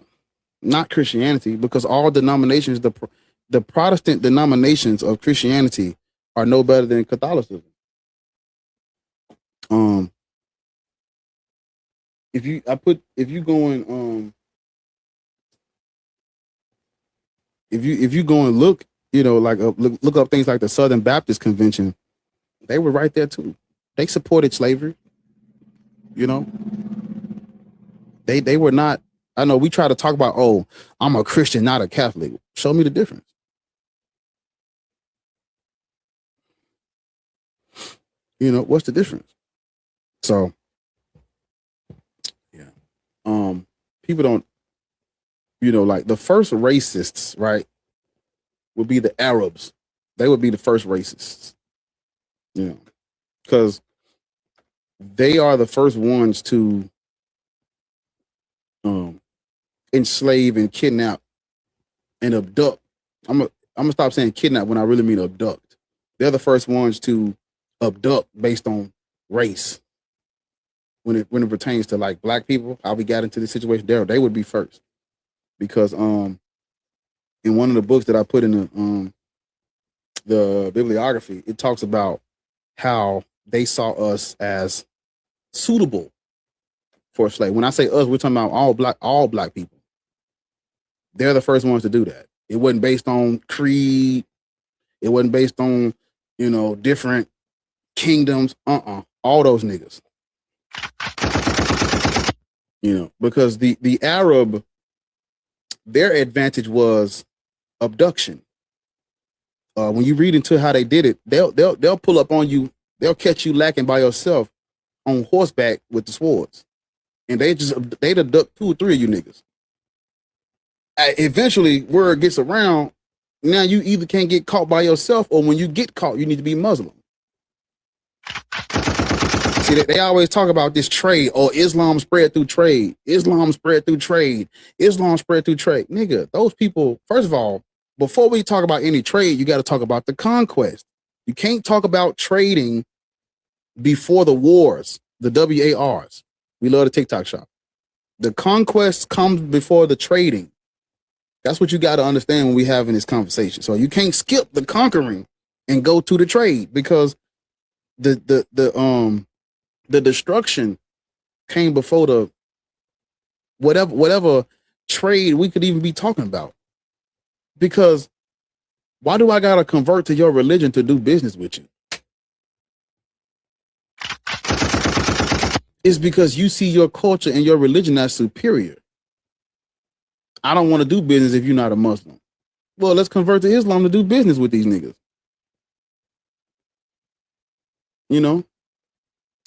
not Christianity, because all denominations, the Protestant denominations of Christianity are no better than Catholicism. If you go and look, look up things like the Southern Baptist Convention, they were right there too. They supported slavery. They were not. I know we try to talk about, oh, I'm a Christian, not a Catholic. Show me the difference. What's the difference? So, yeah. People don't, like the first racists, right, would be the Arabs. They would be the first racists. Because they are the first ones to enslave and kidnap and abduct. I'm gonna stop saying kidnap when I really mean abduct. They're the first ones to abduct based on race. When it pertains to like black people, how we got into this situation, they would be first. Because in one of the books that I put in the bibliography, it talks about how they saw us as suitable for a slave. When I say us, we're talking about all black people. They're the first ones to do that. It wasn't based on creed. It wasn't based on, different kingdoms. All those niggas. Because the Arab, their advantage was abduction. When you read into how they did it, they'll pull up on you. They'll catch you lacking by yourself on horseback with the swords, and they'd abduct 2 or 3 of you niggas. Eventually, word gets around Now you either can't get caught by yourself, or when you get caught, you need to be Muslim. See, they always talk about this trade, or Islam spread through trade. Islam spread through trade. Islam spread through trade. Nigga, those people, first of all, before we talk about any trade, you got to talk about the conquest. You can't talk about trading before the wars, the WARs. We love the TikTok shop. The conquest comes before the trading. That's what you got to understand when we having this conversation. So you can't skip the conquering and go to the trade, because the destruction came before the whatever trade we could even be talking about. Because why do I gotta convert to your religion to do business with you? It's because you see your culture and your religion as superior. I don't want to do business if you're not a Muslim. Well, let's convert to Islam to do business with these niggas. You know,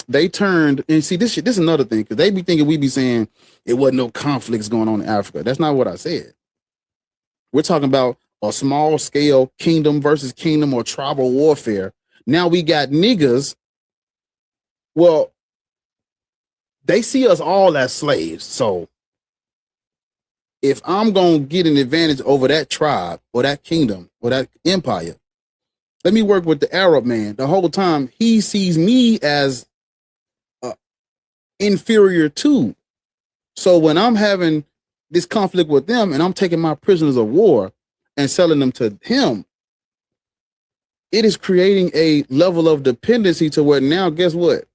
they turned, and see, this is another thing, because they be thinking we be saying it wasn't no conflicts going on in Africa. That's not what I said. We're talking about a small scale kingdom versus kingdom or tribal warfare. Now we got niggas. Well, they see us all as slaves. So if I'm going to get an advantage over that tribe or that kingdom or that empire, let me work with the Arab man. The whole time he sees me as inferior too. So when I'm having this conflict with them and I'm taking my prisoners of war and selling them to him, it is creating a level of dependency to where now, guess what?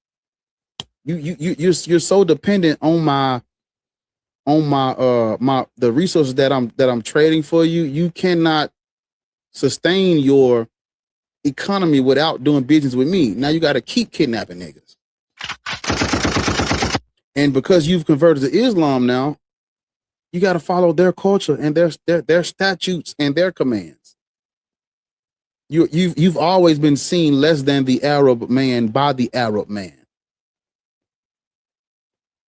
You're so dependent on the resources that I'm trading for you. You cannot sustain your economy without doing business with me. Now you got to keep kidnapping niggas. And because you've converted to Islam now, you got to follow their culture and their statutes and their commands. You've always been seen less than the Arab man by the Arab man.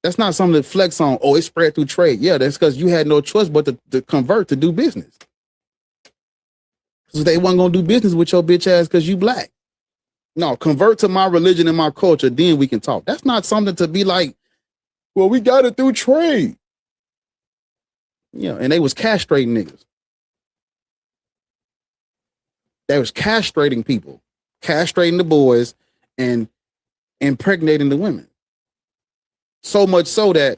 That's not something to flex on. Oh, it spread through trade. Yeah, that's because you had no choice but to convert to do business. So they wasn't gonna do business with your bitch ass because you black. No, convert to my religion and my culture, then we can talk. That's not something to be like, well, we got it through trade. Yeah, and they was castrating niggas. They was castrating people, castrating the boys and impregnating the women. So much so that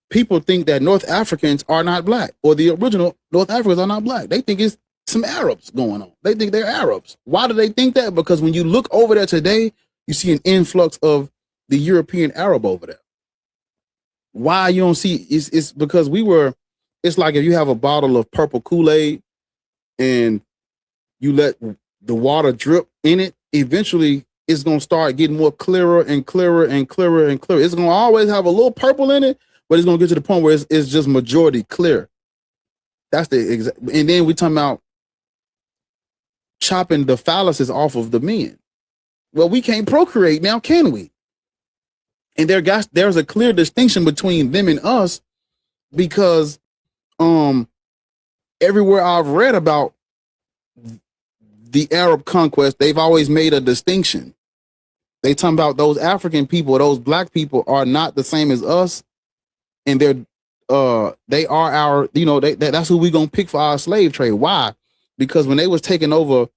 people think that North Africans are not black, or the original North Africans are not black. They think it's some Arabs going on. They think they're Arabs. Why do they think that? Because when you look over there today, you see an influx of the European Arab over there. Why you don't see it's because it's like if you have a bottle of purple Kool-Aid and you let the water drip in it, eventually it's gonna start getting more clearer and clearer and clearer and clearer. It's gonna always have a little purple in it, but it's gonna get to the point where it's just majority clear. That's the exact. And then we talking about chopping the phalluses off of the men. Well, we can't procreate now, can we? And there's a clear distinction between them and us, because everywhere I've read about the Arab conquest, they've always made a distinction. They talking about those African people, those black people are not the same as us, and they are our, that's who we gonna pick for our slave trade. Why? Because when they was taking over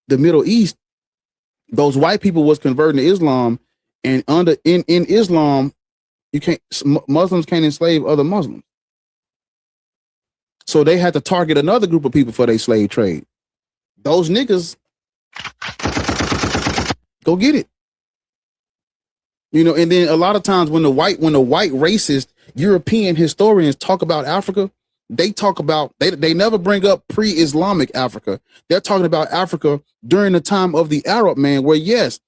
the Middle East, those white people was converting to Islam, and in Islam, Muslims can't enslave other Muslims. So they had to target another group of people for their slave trade. Those niggas go get it. And then a lot of times when the white racist European historians talk about Africa, they never bring up pre-Islamic Africa. They're talking about Africa during the time of the Arab man, where yes,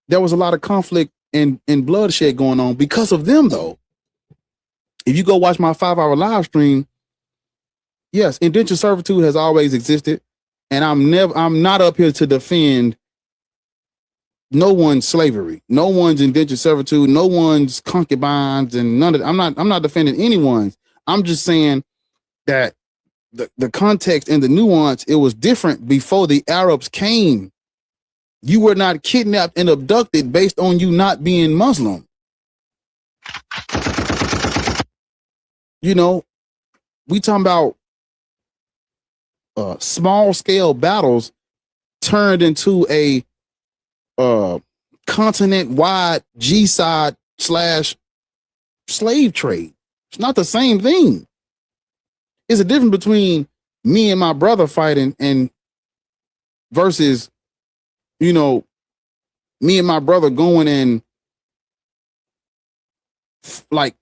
there was a lot of conflict and bloodshed going on because of them, though. If you go watch my 5-hour live stream, yes, indentured servitude has always existed, and I'm not up here to defend no one's slavery, no one's indentured servitude, no one's concubines, and none of that. I'm not defending anyone's. I'm just saying that the context and the nuance, it was different before the Arabs came. You were not kidnapped and abducted based on you not being Muslim. You know, we talking about small scale battles turned into a continent wide G-side / slave trade. It's not the same thing. It's a difference between me and my brother fighting and versus, you know, me and my brother going and like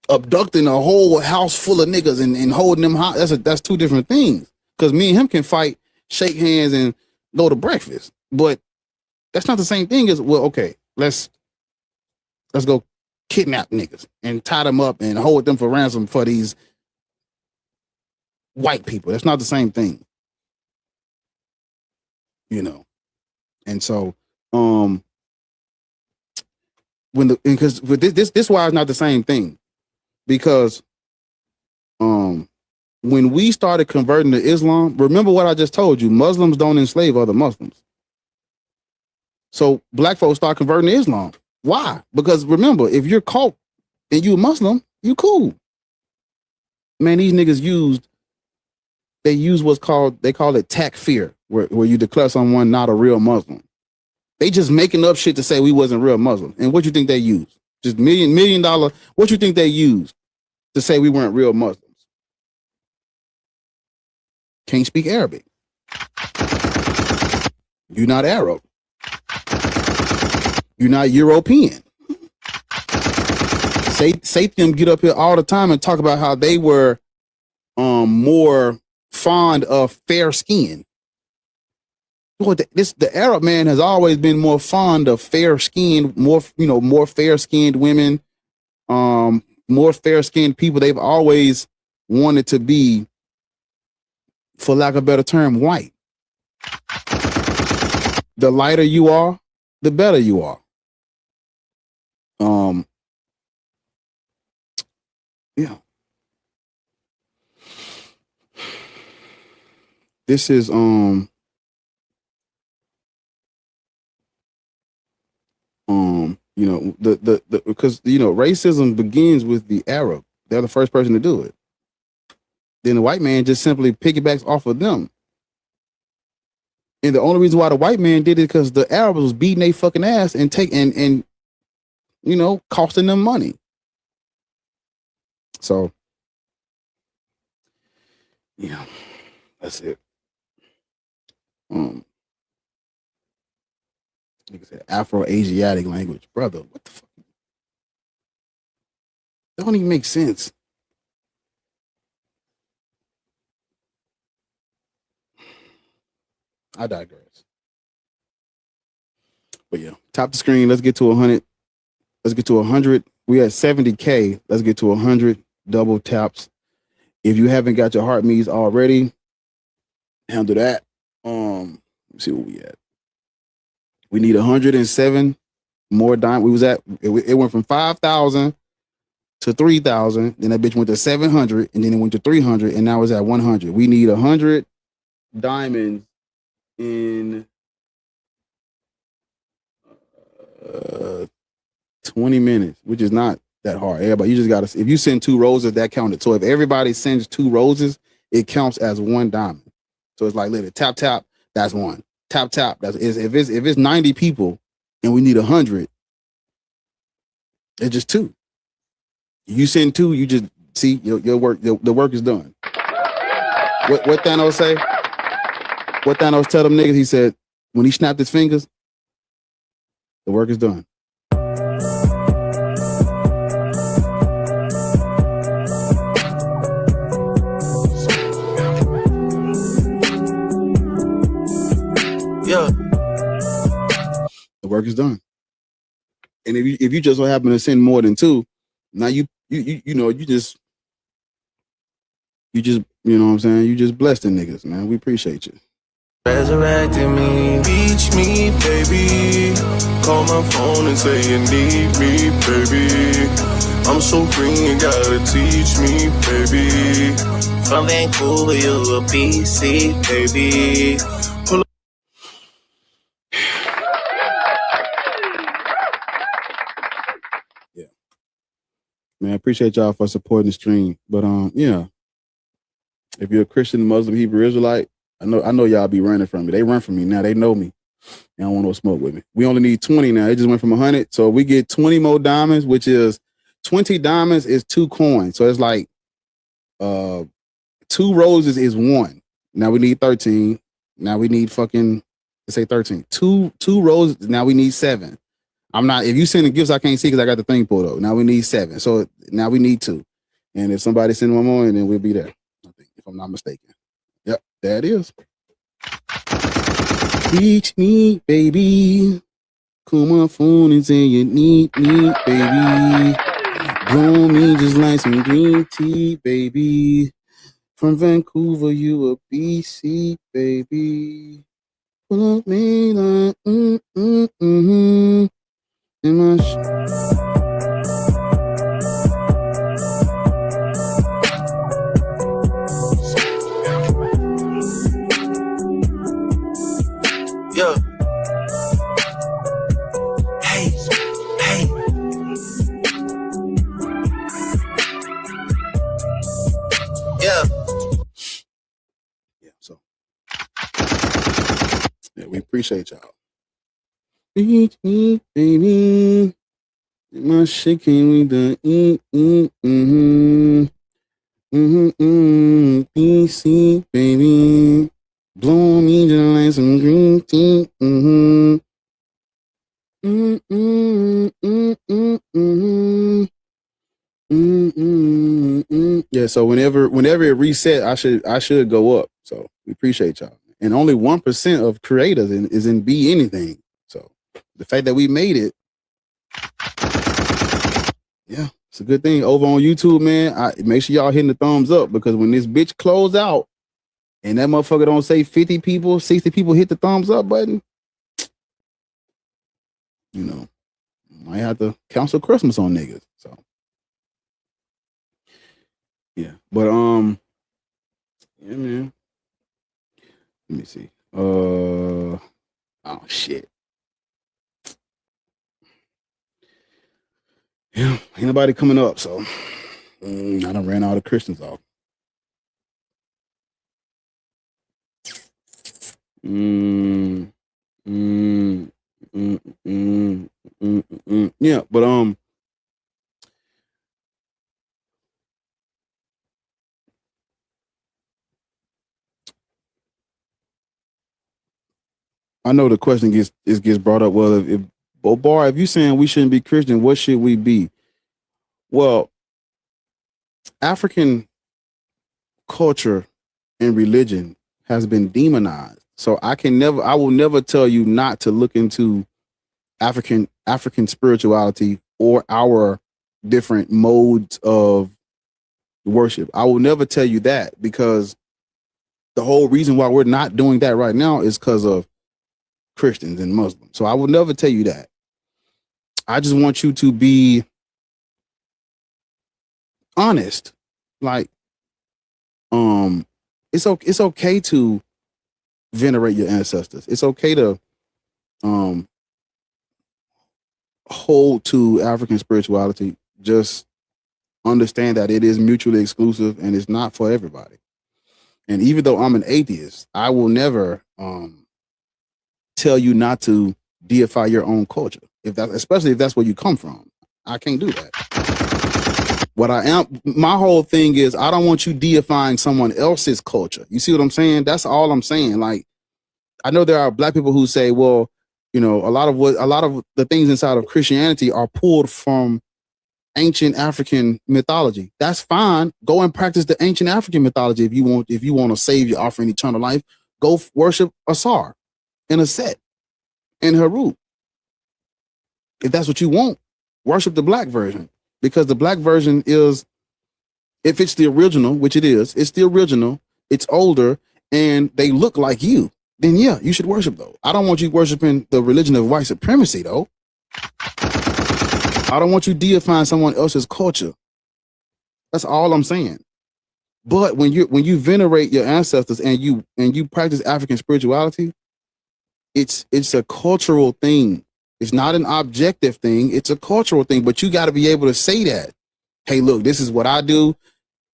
abducting a whole house full of niggas and holding them hot. That's two different things. Because me and him can fight, shake hands, and go to breakfast. But that's not the same thing as, well, okay, let's go kidnap niggas and tie them up and hold them for ransom for these white people. That's not the same thing. You know. And so because this why it's not the same thing. Because when we started converting to Islam, remember what I just told you, Muslims don't enslave other Muslims. So black folks start converting to Islam. Why? Because remember, if you're caught and you a Muslim, you cool. Man, these niggas use what's called, they call it takfir, where you declare someone not a real Muslim. They just making up shit to say we wasn't real Muslim. And what you think they used? Just $1 million. What you think they used to say we weren't real Muslims? Can't speak Arabic. You're not Arab. You're not European. Say them get up here all the time and talk about how they were more fond of fair skin. The Arab man has always been more fond of fair skinned, more fair skinned women, more fair skinned people. They've always wanted to be, for lack of a better term, white. The lighter you are, the better you are. Yeah. This is because racism begins with the Arab. They're the first person to do it. Then the white man just simply piggybacks off of them. And the only reason why the white man did it because the Arabs was beating their fucking ass and costing them money. So yeah, that's it. Like I said, Afro-Asiatic language, brother. What the fuck? That don't even make sense. I digress. But yeah, top the screen. Let's get to 100. Let's get to 100. We at 70K. Let's get to 100 double taps. If you haven't got your heart me's already, handle that. Let's see what we at. We need 107 more dime. We was at it went from 5,000 to 3,000. Then that bitch went to 700, and then it went to 300, and now it's at 100. We need 100 diamonds in 20 minutes, which is not that hard. Everybody, you just gotta. If you send 2 roses, that counted. So if everybody sends 2 roses, it counts as 1 diamond. So it's like literally tap tap. That's 1. Tap tap. That's if it's 90 people and we need 100, it's just 2. You send 2, you just see your work. The work is done. What Thanos say? What Thanos tell them niggas? He said when he snapped his fingers, the work is done. Yeah. The work is done. And if you just so happen to send more than 2, now you just you know what I'm saying? You just blessed the niggas, man. We appreciate you. Resurrected me, reach me, baby. Call my phone and say you need me, baby. I'm so green, you gotta teach me, baby. From Vancouver, you a BC, baby. Pull up. Yeah. Man, I appreciate y'all for supporting the stream. But yeah. If you're a Christian, Muslim, Hebrew, Israelite, I know y'all be running from me. They run from me now. They know me. They don't want no smoke with me. We only need 20 now. It just went from 100. So if we get 20 more diamonds, which is 20 diamonds is 2 coins. So it's like 2 roses is 1. Now we need 13. Now we need fucking, let's say 13. Two roses. Now we need 7. I'm not, if you send the gifts, I can't see because I got the thing pulled up. Now we need 7. So now we need 2. And if somebody send one more, then we'll be there. I think, if I'm not mistaken. Yep, there it is. Reach me, baby. Call my phone and say you need me, baby. Blow me just like some green tea, baby. From Vancouver, you a BC, baby. Pull up me like, in my Yeah. Hey, hey. Yeah. Yeah, so. Yeah, we appreciate y'all. Reach me, baby. My shit came with the BC, baby. Blow me just like some green tea. Yeah, so whenever it reset, I should go up. So we appreciate y'all. And only 1% of creators is in B anything. So the fact that we made it, yeah, it's a good thing. Over on YouTube, man, make sure y'all hitting the thumbs up because when this bitch close out and that motherfucker don't say 50 people, 60 people hit the thumbs up button, you know, might have to cancel Christmas on niggas. So yeah, but yeah, man. Let me see. Oh shit. Yeah, ain't nobody coming up, so I done ran all the Christians off. Yeah, but I know the question gets brought up. Well, if Bar, if you saying we shouldn't be Christian, what should we be? Well, African culture and religion has been demonized. So I will never tell you not to look into African spirituality or our different modes of worship. I will never tell you that because the whole reason why we're not doing that right now is because of Christians and Muslims. So I will never tell you that. I just want you to be honest. Like, it's okay to venerate your ancestors. It's okay to hold to African spirituality. Just understand that it is mutually exclusive and it's not for everybody. And even though I'm an atheist, I will never tell you not to deify your own culture. Especially if that's where you come from. I can't do that. My whole thing is I don't want you deifying someone else's culture. You see what I'm saying? That's all I'm saying. Like, I know there are black people who say, well, you know, a lot of the things inside of Christianity are pulled from ancient African mythology. That's fine. Go and practice the ancient African mythology if you want to save your offering eternal life. Go worship Asar and Aset and Harut. If that's what you want, worship the black version. Because the black version is, if it's the original, which it is, it's the original, it's older, and they look like you, then yeah, you should worship those. I don't want you worshiping the religion of white supremacy, though. I don't want you deifying someone else's culture. That's all I'm saying. But when you venerate your ancestors and you practice African spirituality, it's a cultural thing. It's not an objective thing. It's a cultural thing. But you got to be able to say that, hey, look, this is what I do.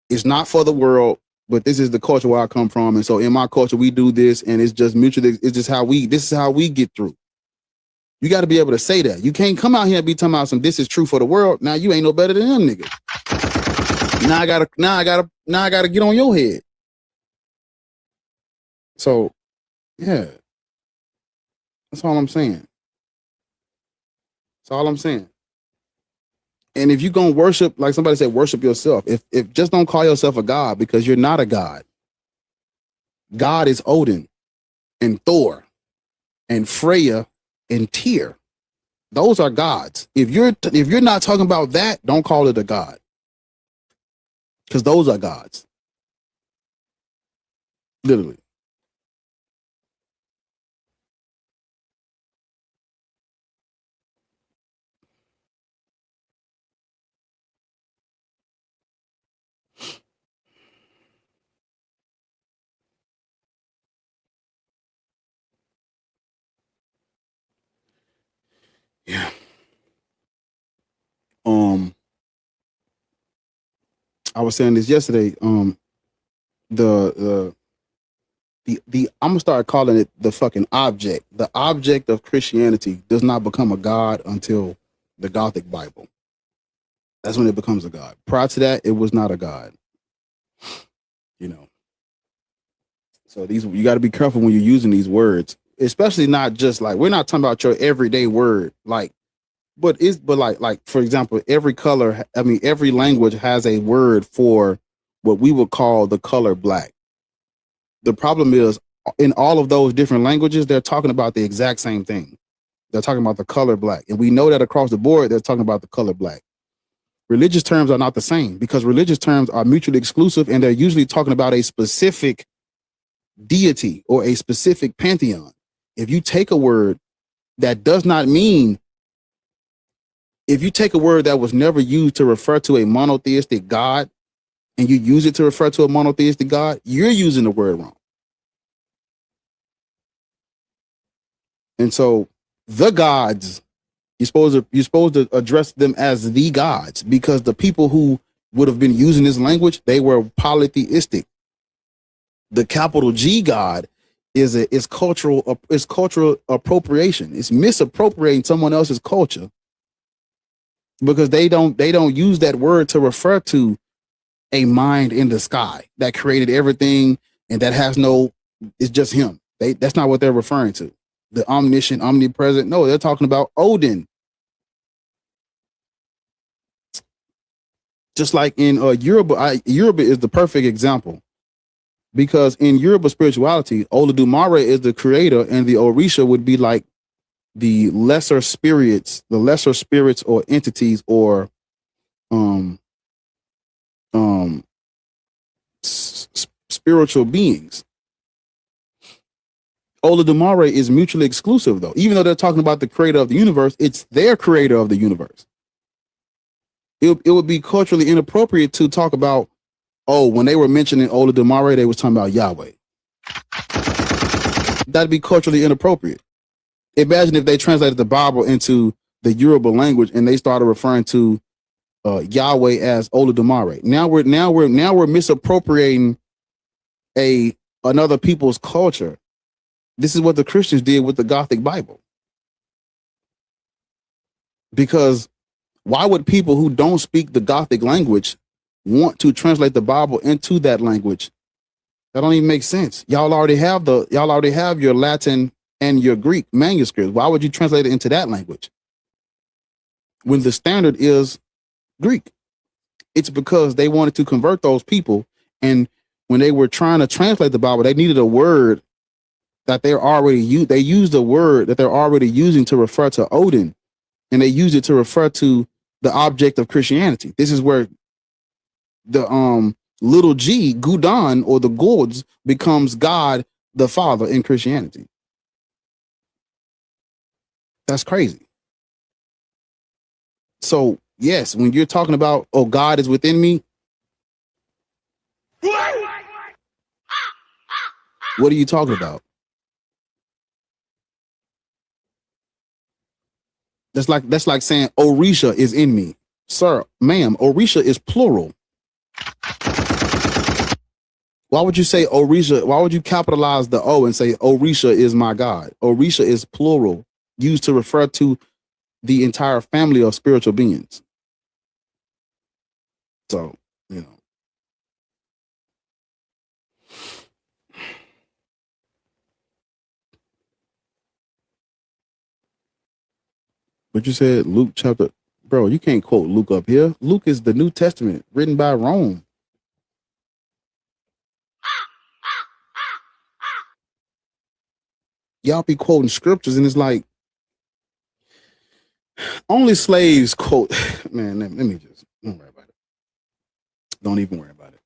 It's not for the world, but this is the culture where I come from. And so in my culture, we do this, and it's just mutually, it's just this is how we get through. You got to be able to say that. You can't come out here and be talking about this is true for the world. Now you ain't no better than them niggas. Now I gotta get on your head. So yeah. That's all I'm saying. That's all I'm saying. And if you're gonna worship, like somebody said, worship yourself. If just don't call yourself a god, because you're not a god. God is Odin and Thor and Freya and Tyr. Those are gods. If you're not talking about that, don't call it a god. Because those are gods. Literally. Yeah. I was saying this yesterday. The I'm gonna start calling it the fucking object. The object of Christianity does not become a god until the Gothic Bible. That's when it becomes a god. Prior to that, it was not a god. You know. So you got to be careful when you're using these words, especially not just like, we're not talking about your everyday word, like, but like for example, every language has a word for what we would call the color black. The problem is, in all of those different languages, they're talking about the exact same thing. They're talking about the color black. And we know that across the board, they're talking about the color black. Religious terms are not the same, because religious terms are mutually exclusive, and they're usually talking about a specific deity or a specific pantheon. If you take a word that does not mean, if you take a word that was never used to refer to a monotheistic God and you use it to refer to a monotheistic God, you're using the word wrong. And so the gods, you're supposed to address them as the gods, because the people who would have been using this language, they were polytheistic. The capital G God is cultural appropriation. It's misappropriating someone else's culture, because they don't use that word to refer to a mind in the sky that created everything and that has it's just him. That's not what they're referring to. The omniscient, omnipresent. No, they're talking about Odin. Just like in Yoruba, Yoruba is the perfect example, because in Yoruba spirituality, Olodumare is the creator, and the Orisha would be like the lesser spirits or entities or spiritual beings. Olodumare is mutually exclusive, though. Even though they're talking about the creator of the universe, it's their creator of the universe. It would be culturally inappropriate to talk about, when they were mentioning Olodumare, they was talking about Yahweh. That'd be culturally inappropriate. Imagine if they translated the Bible into the Yoruba language and they started referring to Yahweh as Olodumare. Now we're misappropriating another people's culture. This is what the Christians did with the Gothic Bible. Because why would people who don't speak the Gothic language want to translate the Bible into that language? That don't even make sense. Y'all already have your Latin and your Greek manuscripts. Why would you translate it into that language when the standard is Greek? It's because they wanted to convert those people, and when they were trying to translate the Bible, they needed a word that they used a word that they're already using to refer to Odin, and they used it to refer to the object of Christianity. This is where the little g, Gudan, or the gods, becomes God the Father in Christianity. That's crazy. So yes, when you're talking about, God is within me, What are you talking about? That's like saying Orisha is in me. Sir, ma'am, Orisha is plural. Why would you say Orisha? Why would you capitalize the O and say Orisha is my God? Orisha is plural, used to refer to the entire family of spiritual beings. So, you know. But you said Luke chapter, bro, you can't quote Luke up here. Luke is the New Testament written by Rome. Y'all be quoting scriptures and it's like, only slaves quote. Man, let me just, don't worry about it. Don't even worry about it.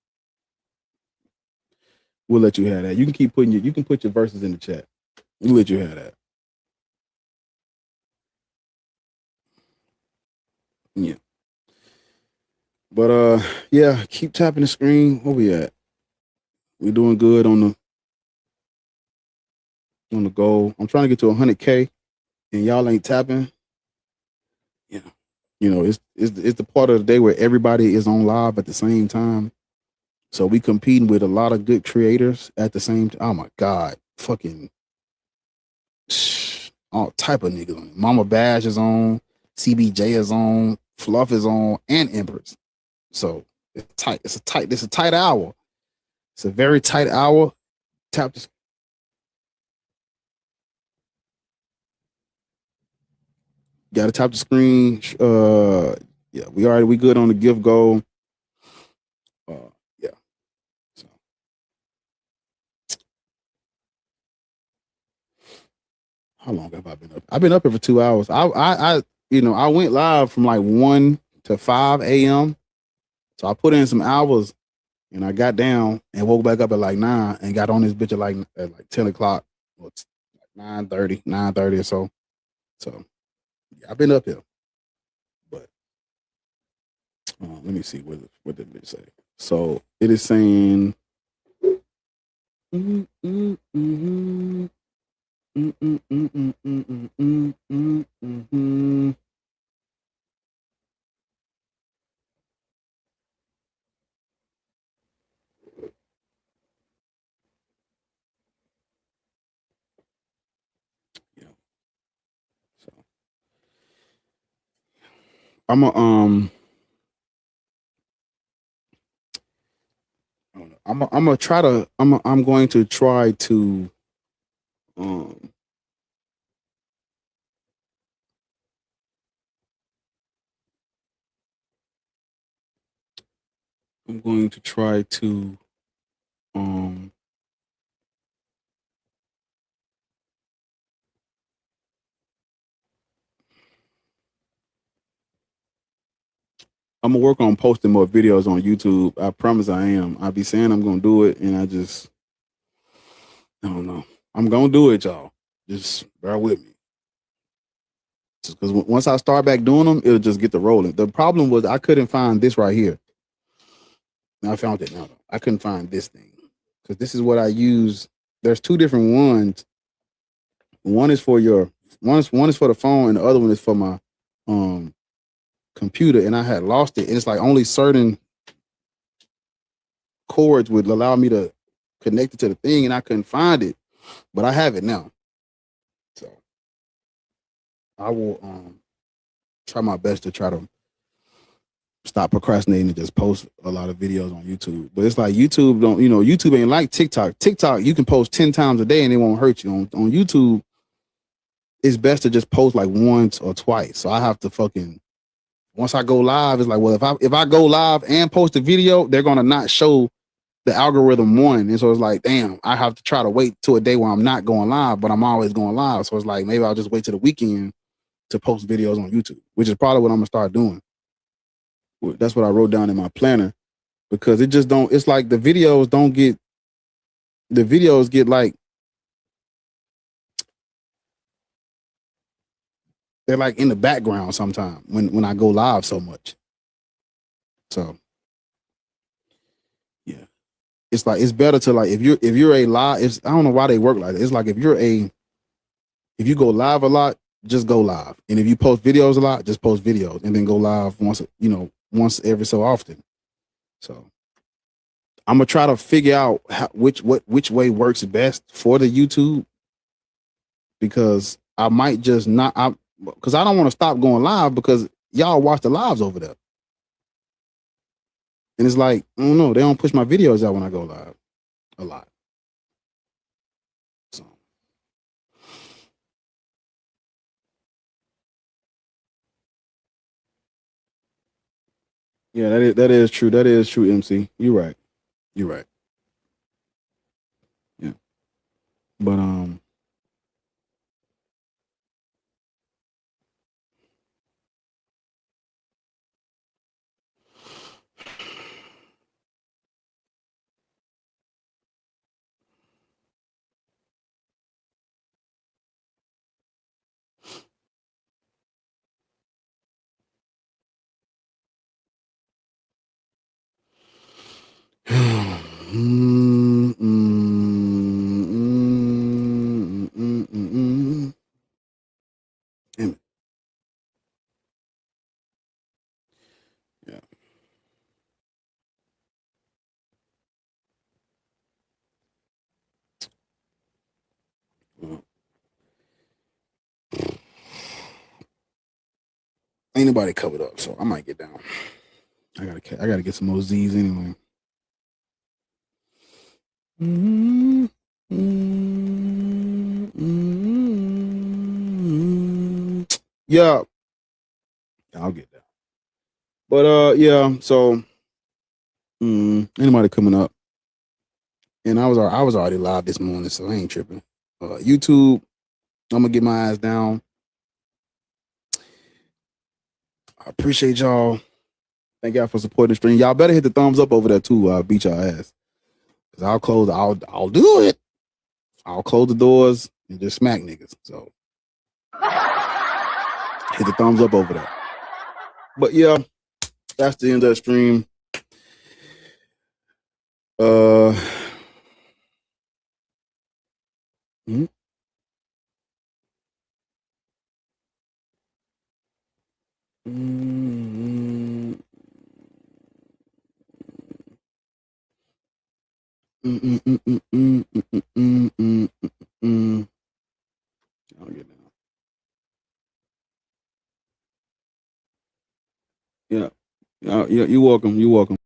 We'll let you have that. You can keep putting you can put your verses in the chat. We'll let you have that. Yeah. But yeah, keep tapping the screen. Where we at? We doing good on the goal. I'm trying to get to 100K and y'all ain't tapping. Yeah. You know, it's the part of the day where everybody is on live at the same time. So we competing with a lot of good creators at the same time. Oh my God. Fucking all type of niggas on. Mama Bash is on, CBJ is on, Fluff is on, and Empress. So it's tight. It's a tight hour. It's a very tight hour. Tap the gotta tap the screen. Yeah, we good on the gift goal. Yeah. So. How long have I been up? I've been up here for 2 hours. I went live from like 1 to 5 a.m. So I put in some hours and I got down and woke back up at like 9 and got on this bitch at like 10 o'clock. Well, it's like 9:30 or so. So yeah, I've been up here. But let me see what did it say. So it is saying I'm going to try to I'm going to try to I'm gonna work on posting more videos on YouTube. I promise I am. I be saying I'm gonna do it, and I don't know. I'm gonna do it, y'all. Just bear with me. Because once I start back doing them, it'll just get the rolling. The problem was I couldn't find this right here. I found it now. I couldn't find this thing because this is what I use. There's two different ones. One is for one is for the phone, and the other one is for my computer. And I had lost it. And it's like only certain cords would allow me to connect it to the thing, and I couldn't find it. But I have it now. So I will try my best to try to stop procrastinating and just post a lot of videos on YouTube. But it's like YouTube ain't like TikTok. TikTok, you can post 10 times a day and it won't hurt you. On YouTube, it's best to just post like once or twice. So I have to once I go live, it's like, well, if I go live and post a video, they're gonna not show the algorithm one. And so it's like, damn, I have to try to wait to a day where I'm not going live, but I'm always going live. So it's like, maybe I'll just wait till the weekend to post videos on YouTube, which is probably what I'm gonna start doing. That's what I wrote down in my planner, because it's like the videos get like, they're like in the background sometimes when I go live so much. So yeah. it's like it's better to like if you're a live. It's, I don't know why they work like that. It's like if you go live a lot, just go live, and if you post videos a lot, just post videos, and then go live once every so often. So I'm gonna try to figure out which way works best for the YouTube, because I might just not because I don't want to stop going live because y'all watch the lives over there. And it's like, I don't know, they don't push my videos out when I go live a lot. So yeah, that is true. That is true, MC. You're right. You're right. Yeah. But yeah. Well, ain't nobody covered up, so I might get down. I gotta get some more Z's anyway. Yeah, I'll get that. But yeah. So anybody coming up? And I was already live this morning, so I ain't tripping. YouTube, I'm gonna get my eyes down. I appreciate y'all. Thank y'all for supporting the stream. Y'all better hit the thumbs up over there too. I'll beat y'all ass. Cause I'll do it. I'll close the doors and just smack niggas. So hit the thumbs up over there. But yeah, that's the end of the stream. I'll get down. Yeah. You're welcome. You're welcome.